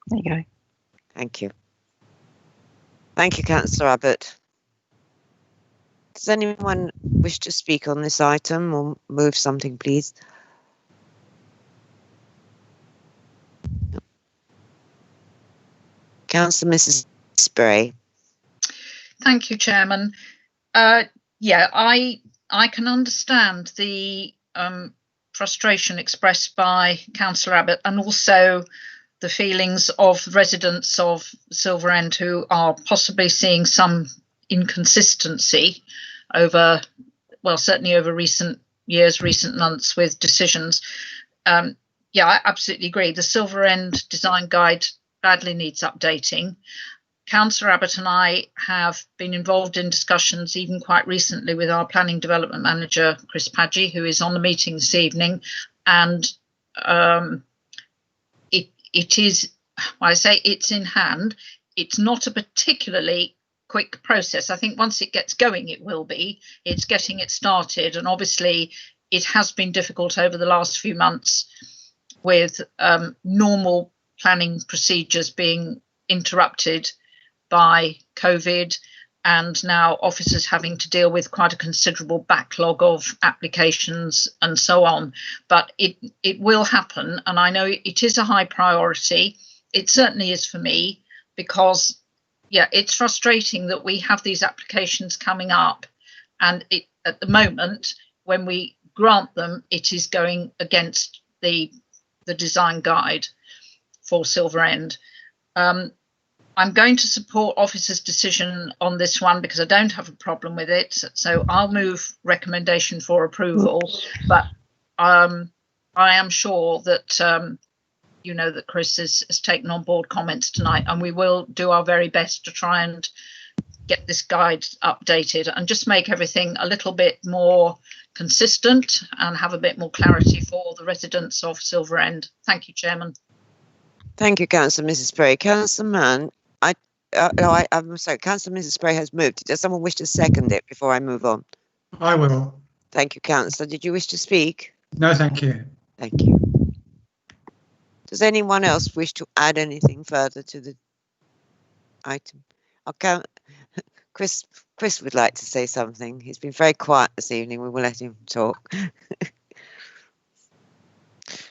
There you go. Thank you. Thank you, Councillor Abbott. Does anyone wish to speak on this item or move something, please? Councillor Mrs. Spray. Thank you, Chairman. Yeah, I can understand the frustration expressed by Councillor Abbott, and also the feelings of residents of Silver End who are possibly seeing some inconsistency over, well, certainly over recent years, recent months with decisions. Yeah, I absolutely agree. The Silver End Design Guide badly needs updating. Councillor Abbott and I have been involved in discussions even quite recently with our Planning Development Manager, Chris Padgey, who is on the meeting this evening. And it is, I say it's in hand. It's not a particularly quick process. I think once it gets going, it will be. It's getting it started. And obviously, it has been difficult over the last few months with normal planning procedures being interrupted by COVID, and now officers having to deal with quite a considerable backlog of applications and so on. But it will happen, and I know it is a high priority. It certainly is for me, because yeah, it's frustrating that we have these applications coming up, and at the moment when we grant them, it is going against the design guide for Silver End. I'm going to support officer's decision on this one because I don't have a problem with it. So I'll move recommendation for approval. But I am sure that you know that Chris has taken on board comments tonight, and we will do our very best to try and get this guide updated and just make everything a little bit more consistent and have a bit more clarity for the residents of Silver End. Thank you, Chairman. Thank you, Councillor Mrs. Spray. Councillor Mann, I'm sorry, Councillor Mrs. Spray has moved. Does someone wish to second it before I move on? I will. Thank you, Councillor. Did you wish to speak? No, thank you. Thank you. Does anyone else wish to add anything further to the item? Okay, Chris would like to say something. He's been very quiet this evening. We will let him talk.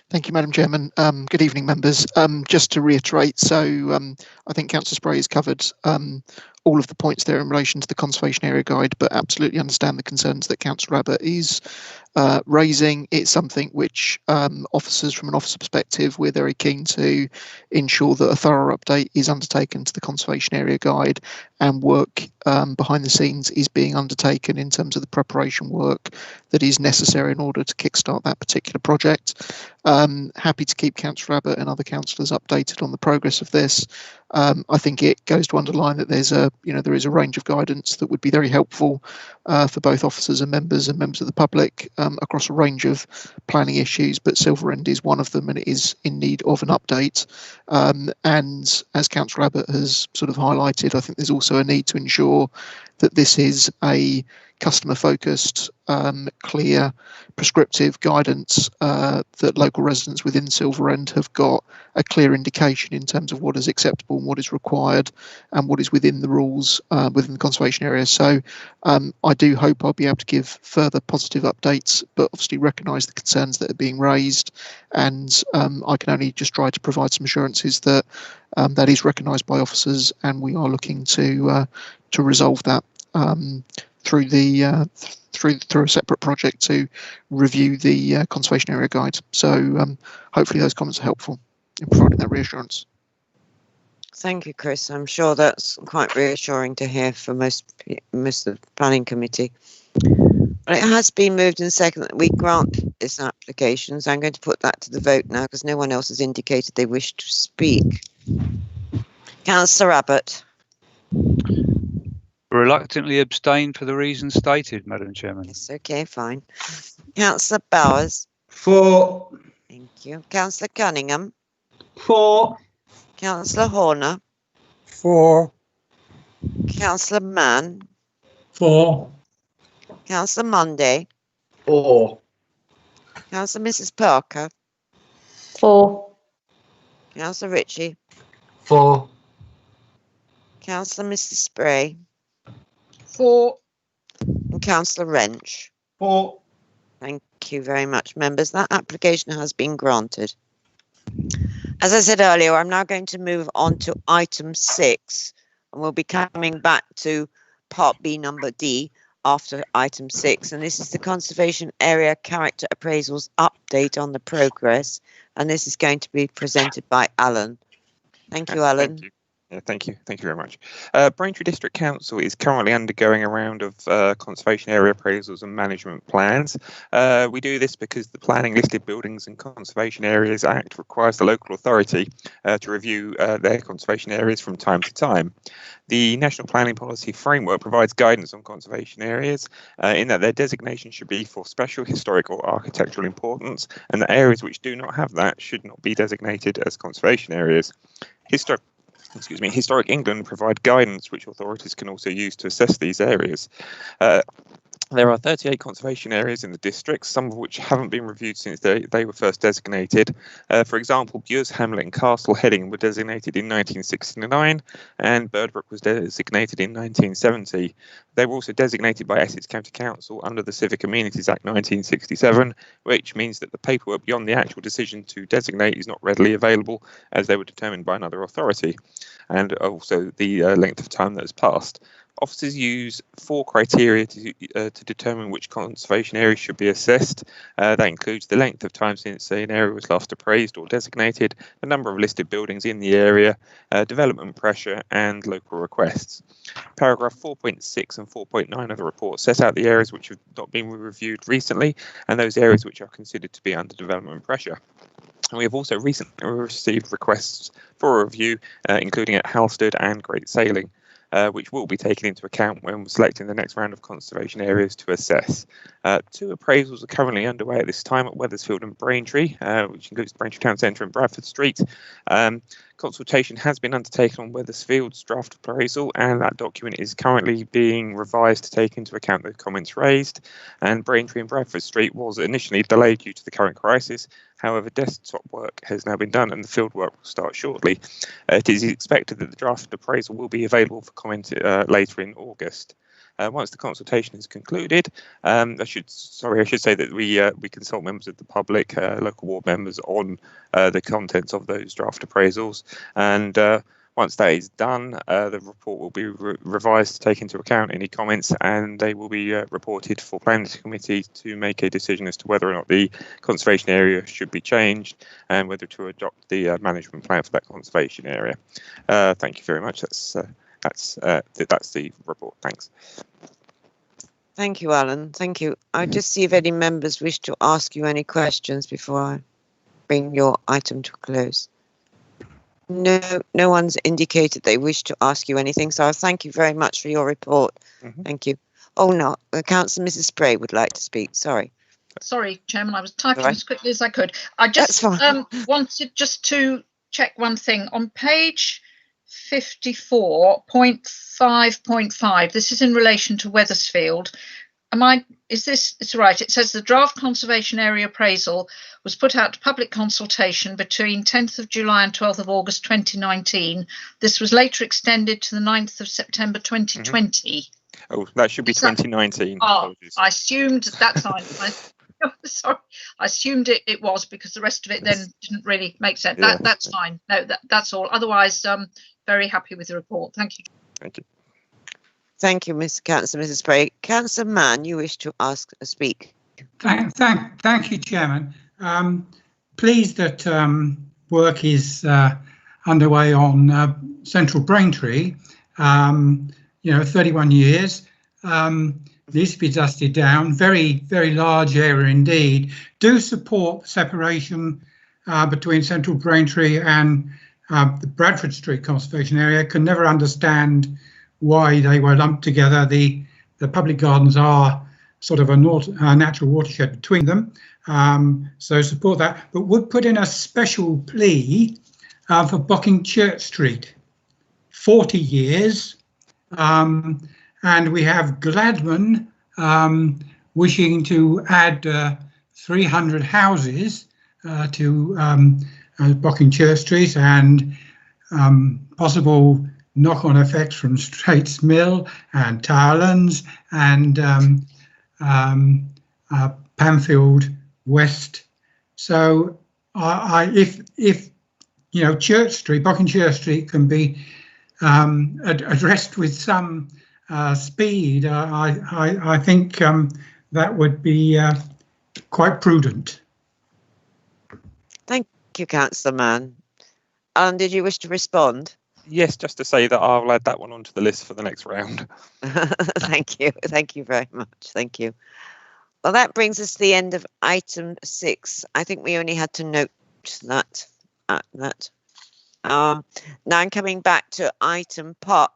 Thank you, Madam Chairman. Good evening, members. Just to reiterate, so I think Councillor Spray has covered all of the points there in relation to the Conservation Area Guide, but absolutely understand the concerns that Councillor Abbott is raising. It's something which officers, from an officer perspective, we're very keen to ensure that a thorough update is undertaken to the Conservation Area Guide, and work behind the scenes is being undertaken in terms of the preparation work that is necessary in order to kickstart that particular project. Happy to keep Councillor Abbott and other councillors updated on the progress of this. I think it goes to underline that there is a range of guidance that would be very helpful for both officers and members of the public across a range of planning issues, but Silver End is one of them, and it is in need of an update. And as Councillor Abbott has sort of highlighted, I think there's also a need to ensure that this is a customer-focused, clear, prescriptive guidance that local residents within Silver End have got a clear indication in terms of what is acceptable and what is required and what is within the rules within the conservation area. So I do hope I'll be able to give further positive updates, but obviously recognise the concerns that are being raised, and I can only just try to provide some assurances that that is recognised by officers, and we are looking to resolve that through a separate project to review the Conservation Area Guide. So hopefully those comments are helpful in providing that reassurance. Thank you, Chris. I'm sure that's quite reassuring to hear for most of the planning committee. It has been moved and seconded that we grant this application, so I'm going to put that to the vote now because no one else has indicated they wish to speak. Councillor Abbott. Reluctantly abstain for the reasons stated, Madam Chairman. Yes, okay, fine. Councillor Bowers. For. Thank you. Councillor Cunningham. For. Councillor Horner. For. Councillor Mann. For. Councillor Monday. For. Councillor Mrs. Parker. For. Councillor Ritchie. For. Councillor Mrs. Spray. For. And Councillor Wrench. For. Thank you very much, members. That application has been granted. As I said earlier, I'm now going to move on to item 6, and we'll be coming back to part B, number D, after item 6. And this is the Conservation Area Character Appraisals update on the progress. And this is going to be presented by Alan. Thank you, Alan. Thank you. Yeah, thank you very much. Braintree District Council is currently undergoing a round of conservation area appraisals and management plans. We do this because the Planning Listed Buildings and Conservation Areas Act requires the local authority to review their conservation areas from time to time. The National Planning Policy Framework provides guidance on conservation areas in that their designation should be for special historic or architectural importance, and that areas which do not have that should not be designated as conservation areas. Historic England provide guidance which authorities can also use to assess these areas. There are 38 conservation areas in the district, some of which haven't been reviewed since they were first designated. For example, Bures, Hamlet and Castle Heading were designated in 1969 and Birdbrook was designated in 1970. They were also designated by Essex County Council under the Civic Amenities Act 1967, which means that the paperwork beyond the actual decision to designate is not readily available as they were determined by another authority, and also the length of time that has passed. Officers use 4 criteria to determine which conservation area should be assessed. That includes the length of time since an area was last appraised or designated, the number of listed buildings in the area, development pressure, and local requests. Paragraph 4.6 and 4.9 of the report set out the areas which have not been reviewed recently and those areas which are considered to be under development pressure. And we have also recently received requests for a review, including at Halstead and Great Sailing. which will be taken into account when selecting the next round of conservation areas to assess. 2 appraisals are currently underway at this time at Wethersfield and Braintree, which includes Braintree Town Centre and Bradford Street. Consultation has been undertaken on Wethersfield's draft appraisal, and that document is currently being revised to take into account the comments raised. And Braintree and Bradford Street was initially delayed due to the current crisis. However, desktop work has now been done and the field work will start shortly. It is expected that the draft appraisal will be available for comment later in August. Once the consultation is concluded, I should say that we consult members of the public, local ward members, on the contents of those draft appraisals, and once that is done, the report will be revised to take into account any comments, and they will be reported for planning committee to make a decision as to whether or not the conservation area should be changed and whether to adopt the management plan for that conservation area. Thank you very much. That's the report. Thanks. Thank you, Alan. Thank you. I'll just see if any members wish to ask you any questions before I bring your item to a close. No one's indicated they wish to ask you anything, so I thank you very much for your report. Thank you. Oh no, Councillor Mrs. Spray would like to speak. Sorry, Chairman, I was typing as quickly as I could. I just wanted just to check one thing. On page 54.5.5, this is in relation to Wethersfield. It's right? It says the draft conservation area appraisal was put out to public consultation between 10th of July and 12th of August 2019. This was later extended to the 9th of September 2020. Oh, that should be 2019. I assumed that's fine. Sorry, I assumed it was, because the rest of it then didn't really make sense. That's fine. No, that's all. Otherwise, very happy with the report. Thank you. Thank you. Thank you, Mr. Councillor, Mrs. Spray. Councillor Mann, you wish to speak? Thank you, Chairman. Pleased that work is underway on Central Braintree. 31 years. Needs to be dusted down. Very, very large area indeed. Do support separation between Central Braintree and the Bradford Street conservation area. Can never understand why they were lumped together. The public gardens are sort of a natural watershed between them. So support that, but would put in a special plea for Bocking Church Street. 40 years. And we have Gladman wishing to add 300 houses to Bocking Church Street, and possible knock-on effects from Straits Mill and Towerlands and Pamfield West. So if Church Street, Bocking Church Street, can be addressed with some speed, I think that would be quite prudent. Thank you, Councillor Mann. Alan, did you wish to respond? Yes, just to say that I'll add that one onto the list for the next round. Thank you. Thank you very much. Thank you. Well, that brings us to the end of item 6. I think we only had to note that. Now I'm coming back to item part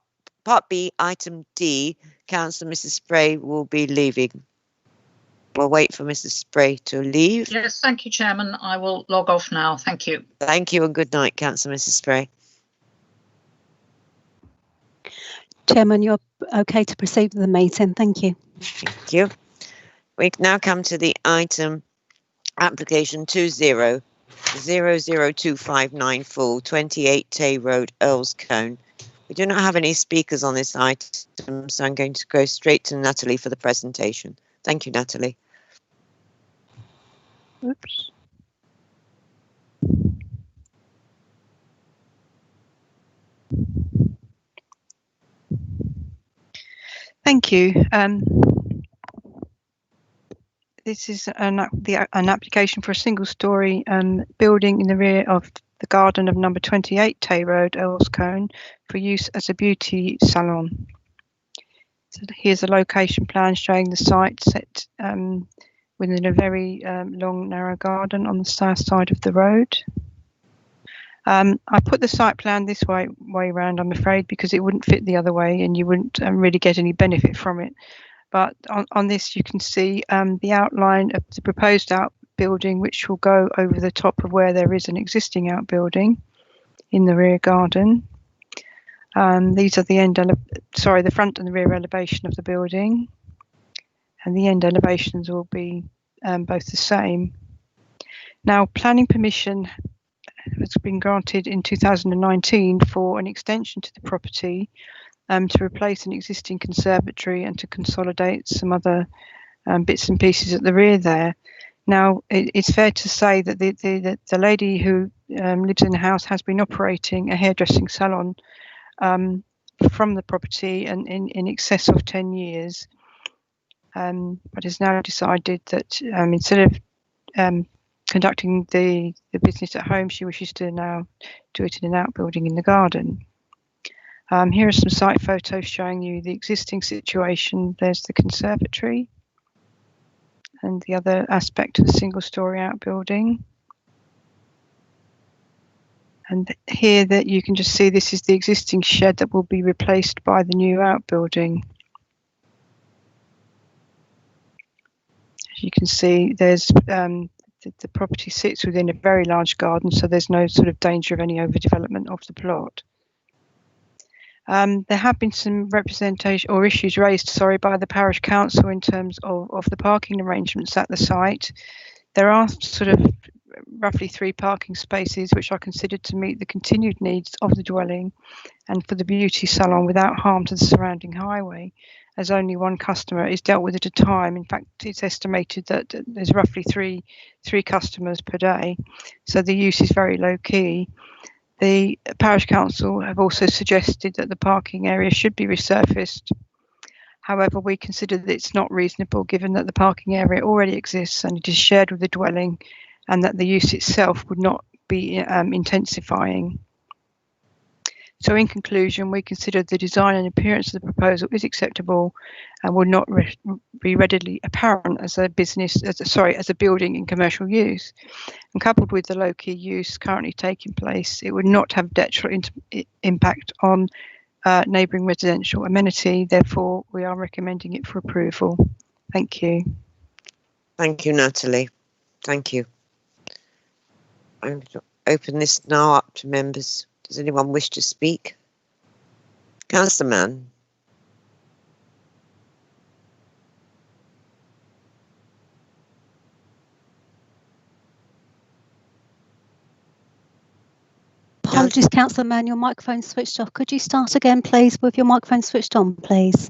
B, item D. Councillor Mrs. Spray will be leaving. We'll wait for Mrs. Spray to leave. Yes, thank you, Chairman. I will log off now. Thank you. Thank you and good night, Councillor Mrs. Spray. Chairman, you're okay to proceed with the meeting. Thank you. Thank you. We now come to the item application 20002594, 28 Tay Road, Earls Cone. We do not have any speakers on this item, so I'm going to go straight to Natalie for the presentation. Thank you, Natalie. Oops. Thank you. This is an application for a single-storey building in the rear of the garden of number 28 Tay Road, Earls Cone, for use as a beauty salon. So here's a location plan showing the site set within a very long, narrow garden on the south side of the road. I put the site plan this way around, I'm afraid, because it wouldn't fit the other way and you wouldn't really get any benefit from it. But on this, you can see the outline of the proposed outbuilding, which will go over the top of where there is an existing outbuilding in the rear garden. These are the front and the rear elevation of the building, and the end elevations will be both the same. Now, planning permission has been granted in 2019 for an extension to the property to replace an existing conservatory and to consolidate some other bits and pieces at the rear there. Now, it's fair to say that the lady who lives in the house has been operating a hairdressing salon from the property and in excess of 10 years, but has now decided that instead of conducting the business at home, she wishes to now do it in an outbuilding in the garden. Here are some site photos showing you the existing situation. There's the conservatory and the other aspect of the single-storey outbuilding. And here that you can just see this is the existing shed that will be replaced by the new outbuilding. As you can see, there's the property sits within a very large garden, so there's no sort of danger of any overdevelopment of the plot. There have been some representation or issues raised, by the parish council in terms of the parking arrangements at the site. There are sort of roughly 3 parking spaces which are considered to meet the continued needs of the dwelling and for the beauty salon without harm to the surrounding highway, as only one customer is dealt with at a time. In fact, it's estimated that there's roughly three customers per day, so the use is very low key. The parish council have also suggested that the parking area should be resurfaced. However, we consider that it's not reasonable given that the parking area already exists and it is shared with the dwelling, and that the use itself would not be intensifying. So in conclusion, we consider the design and appearance of the proposal is acceptable and would not be readily apparent as a building in commercial use. And coupled with the low-key use currently taking place, it would not have detrimental impact on neighbouring residential amenity. Therefore, we are recommending it for approval. Thank you. Thank you, Natalie. Thank you. I'm going to open this now up to members. Does anyone wish to speak? Councillor Mann. Apologies, Councillor Mann, your microphone switched off. Could you start again, please, with your microphone switched on, please?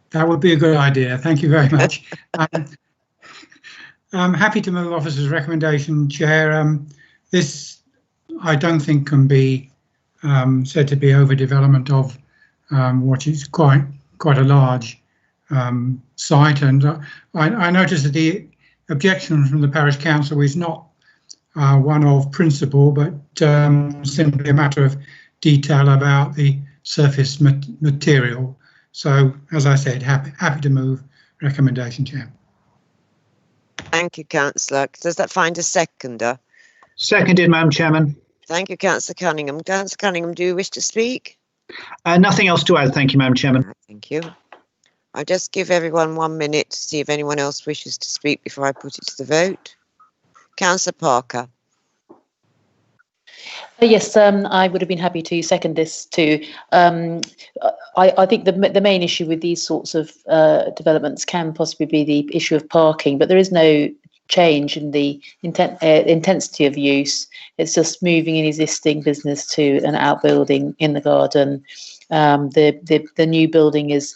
That would be a good idea. Thank you very much. I'm happy to move officer's recommendation, Chair. This, I don't think, can be said to be overdevelopment of what is quite a large site. And I noticed that the objection from the parish council is not one of principle, but simply a matter of detail about the surface material. So, as I said, happy to move recommendation, Chair. Thank you, Councillor. Does that find a seconder? Seconded, Madam Chairman. Thank you, Councillor Cunningham. Councillor Cunningham, do you wish to speak? Nothing else to add. Thank you, Madam Chairman. Right, thank you. I'll just give everyone 1 minute to see if anyone else wishes to speak before I put it to the vote. Councillor Parker. Yes, I would have been happy to second this too. I think the main issue with these sorts of developments can possibly be the issue of parking, but there is no change in the intensity of use. It's just moving an existing business to an outbuilding in the garden. The new building is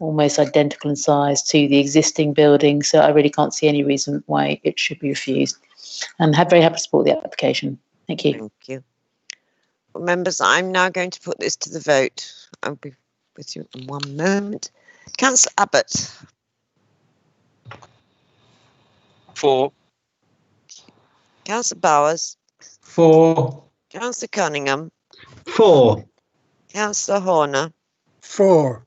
almost identical in size to the existing building, so I really can't see any reason why it should be refused. And very happy to support the application. Thank you. Thank you. Well, members, I'm now going to put this to the vote. I'll be with you in 1 moment. Councillor Abbott. 4. Councillor Bowers. 4. Councillor Cunningham. 4. Councillor Horner. 4.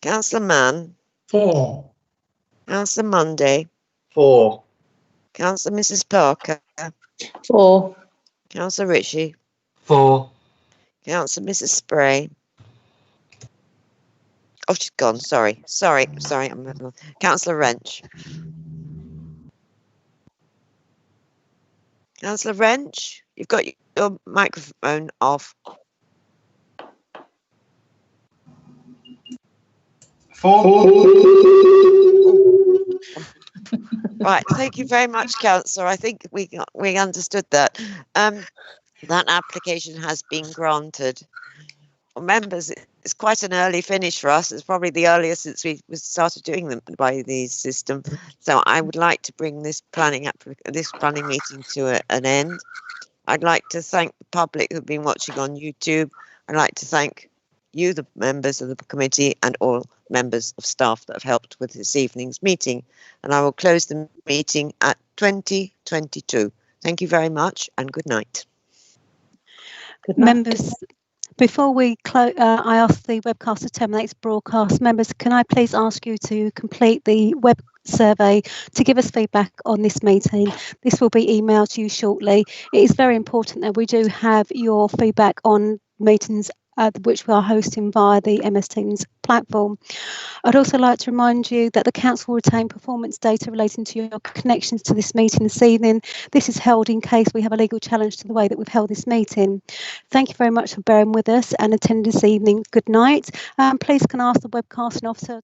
Councillor Mann. 4. Councillor Monday. 4. Councillor Mrs. Parker. 4. Councillor Ritchie. 4. Councillor Mrs. Spray. Oh, she's gone. Sorry. Councillor Wrench. Councillor Wrench, you've got your microphone off. 4. Right, thank you very much, Councillor. I think we understood that. That application has been granted. Well, members, it's quite an early finish for us. It's probably the earliest since we started doing them by the system. So I would like to bring this planning meeting to an end. I'd like to thank the public who've been watching on YouTube. I'd like to thank you, the members of the committee, and all members of staff that have helped with this evening's meeting. And I will close the meeting at 20:22. Thank you very much and good night. Good night. Members, before we close, I ask the webcast to terminate its broadcast. Members, can I please ask you to complete the web survey to give us feedback on this meeting? This will be emailed to you shortly. It is very important that we do have your feedback on meetings which we are hosting via the MS Teams platform. I'd also like to remind you that the Council will retain performance data relating to your connections to this meeting this evening. This is held in case we have a legal challenge to the way that we've held this meeting. Thank you very much for bearing with us and attending this evening. Good night. Please can I ask the webcasting officer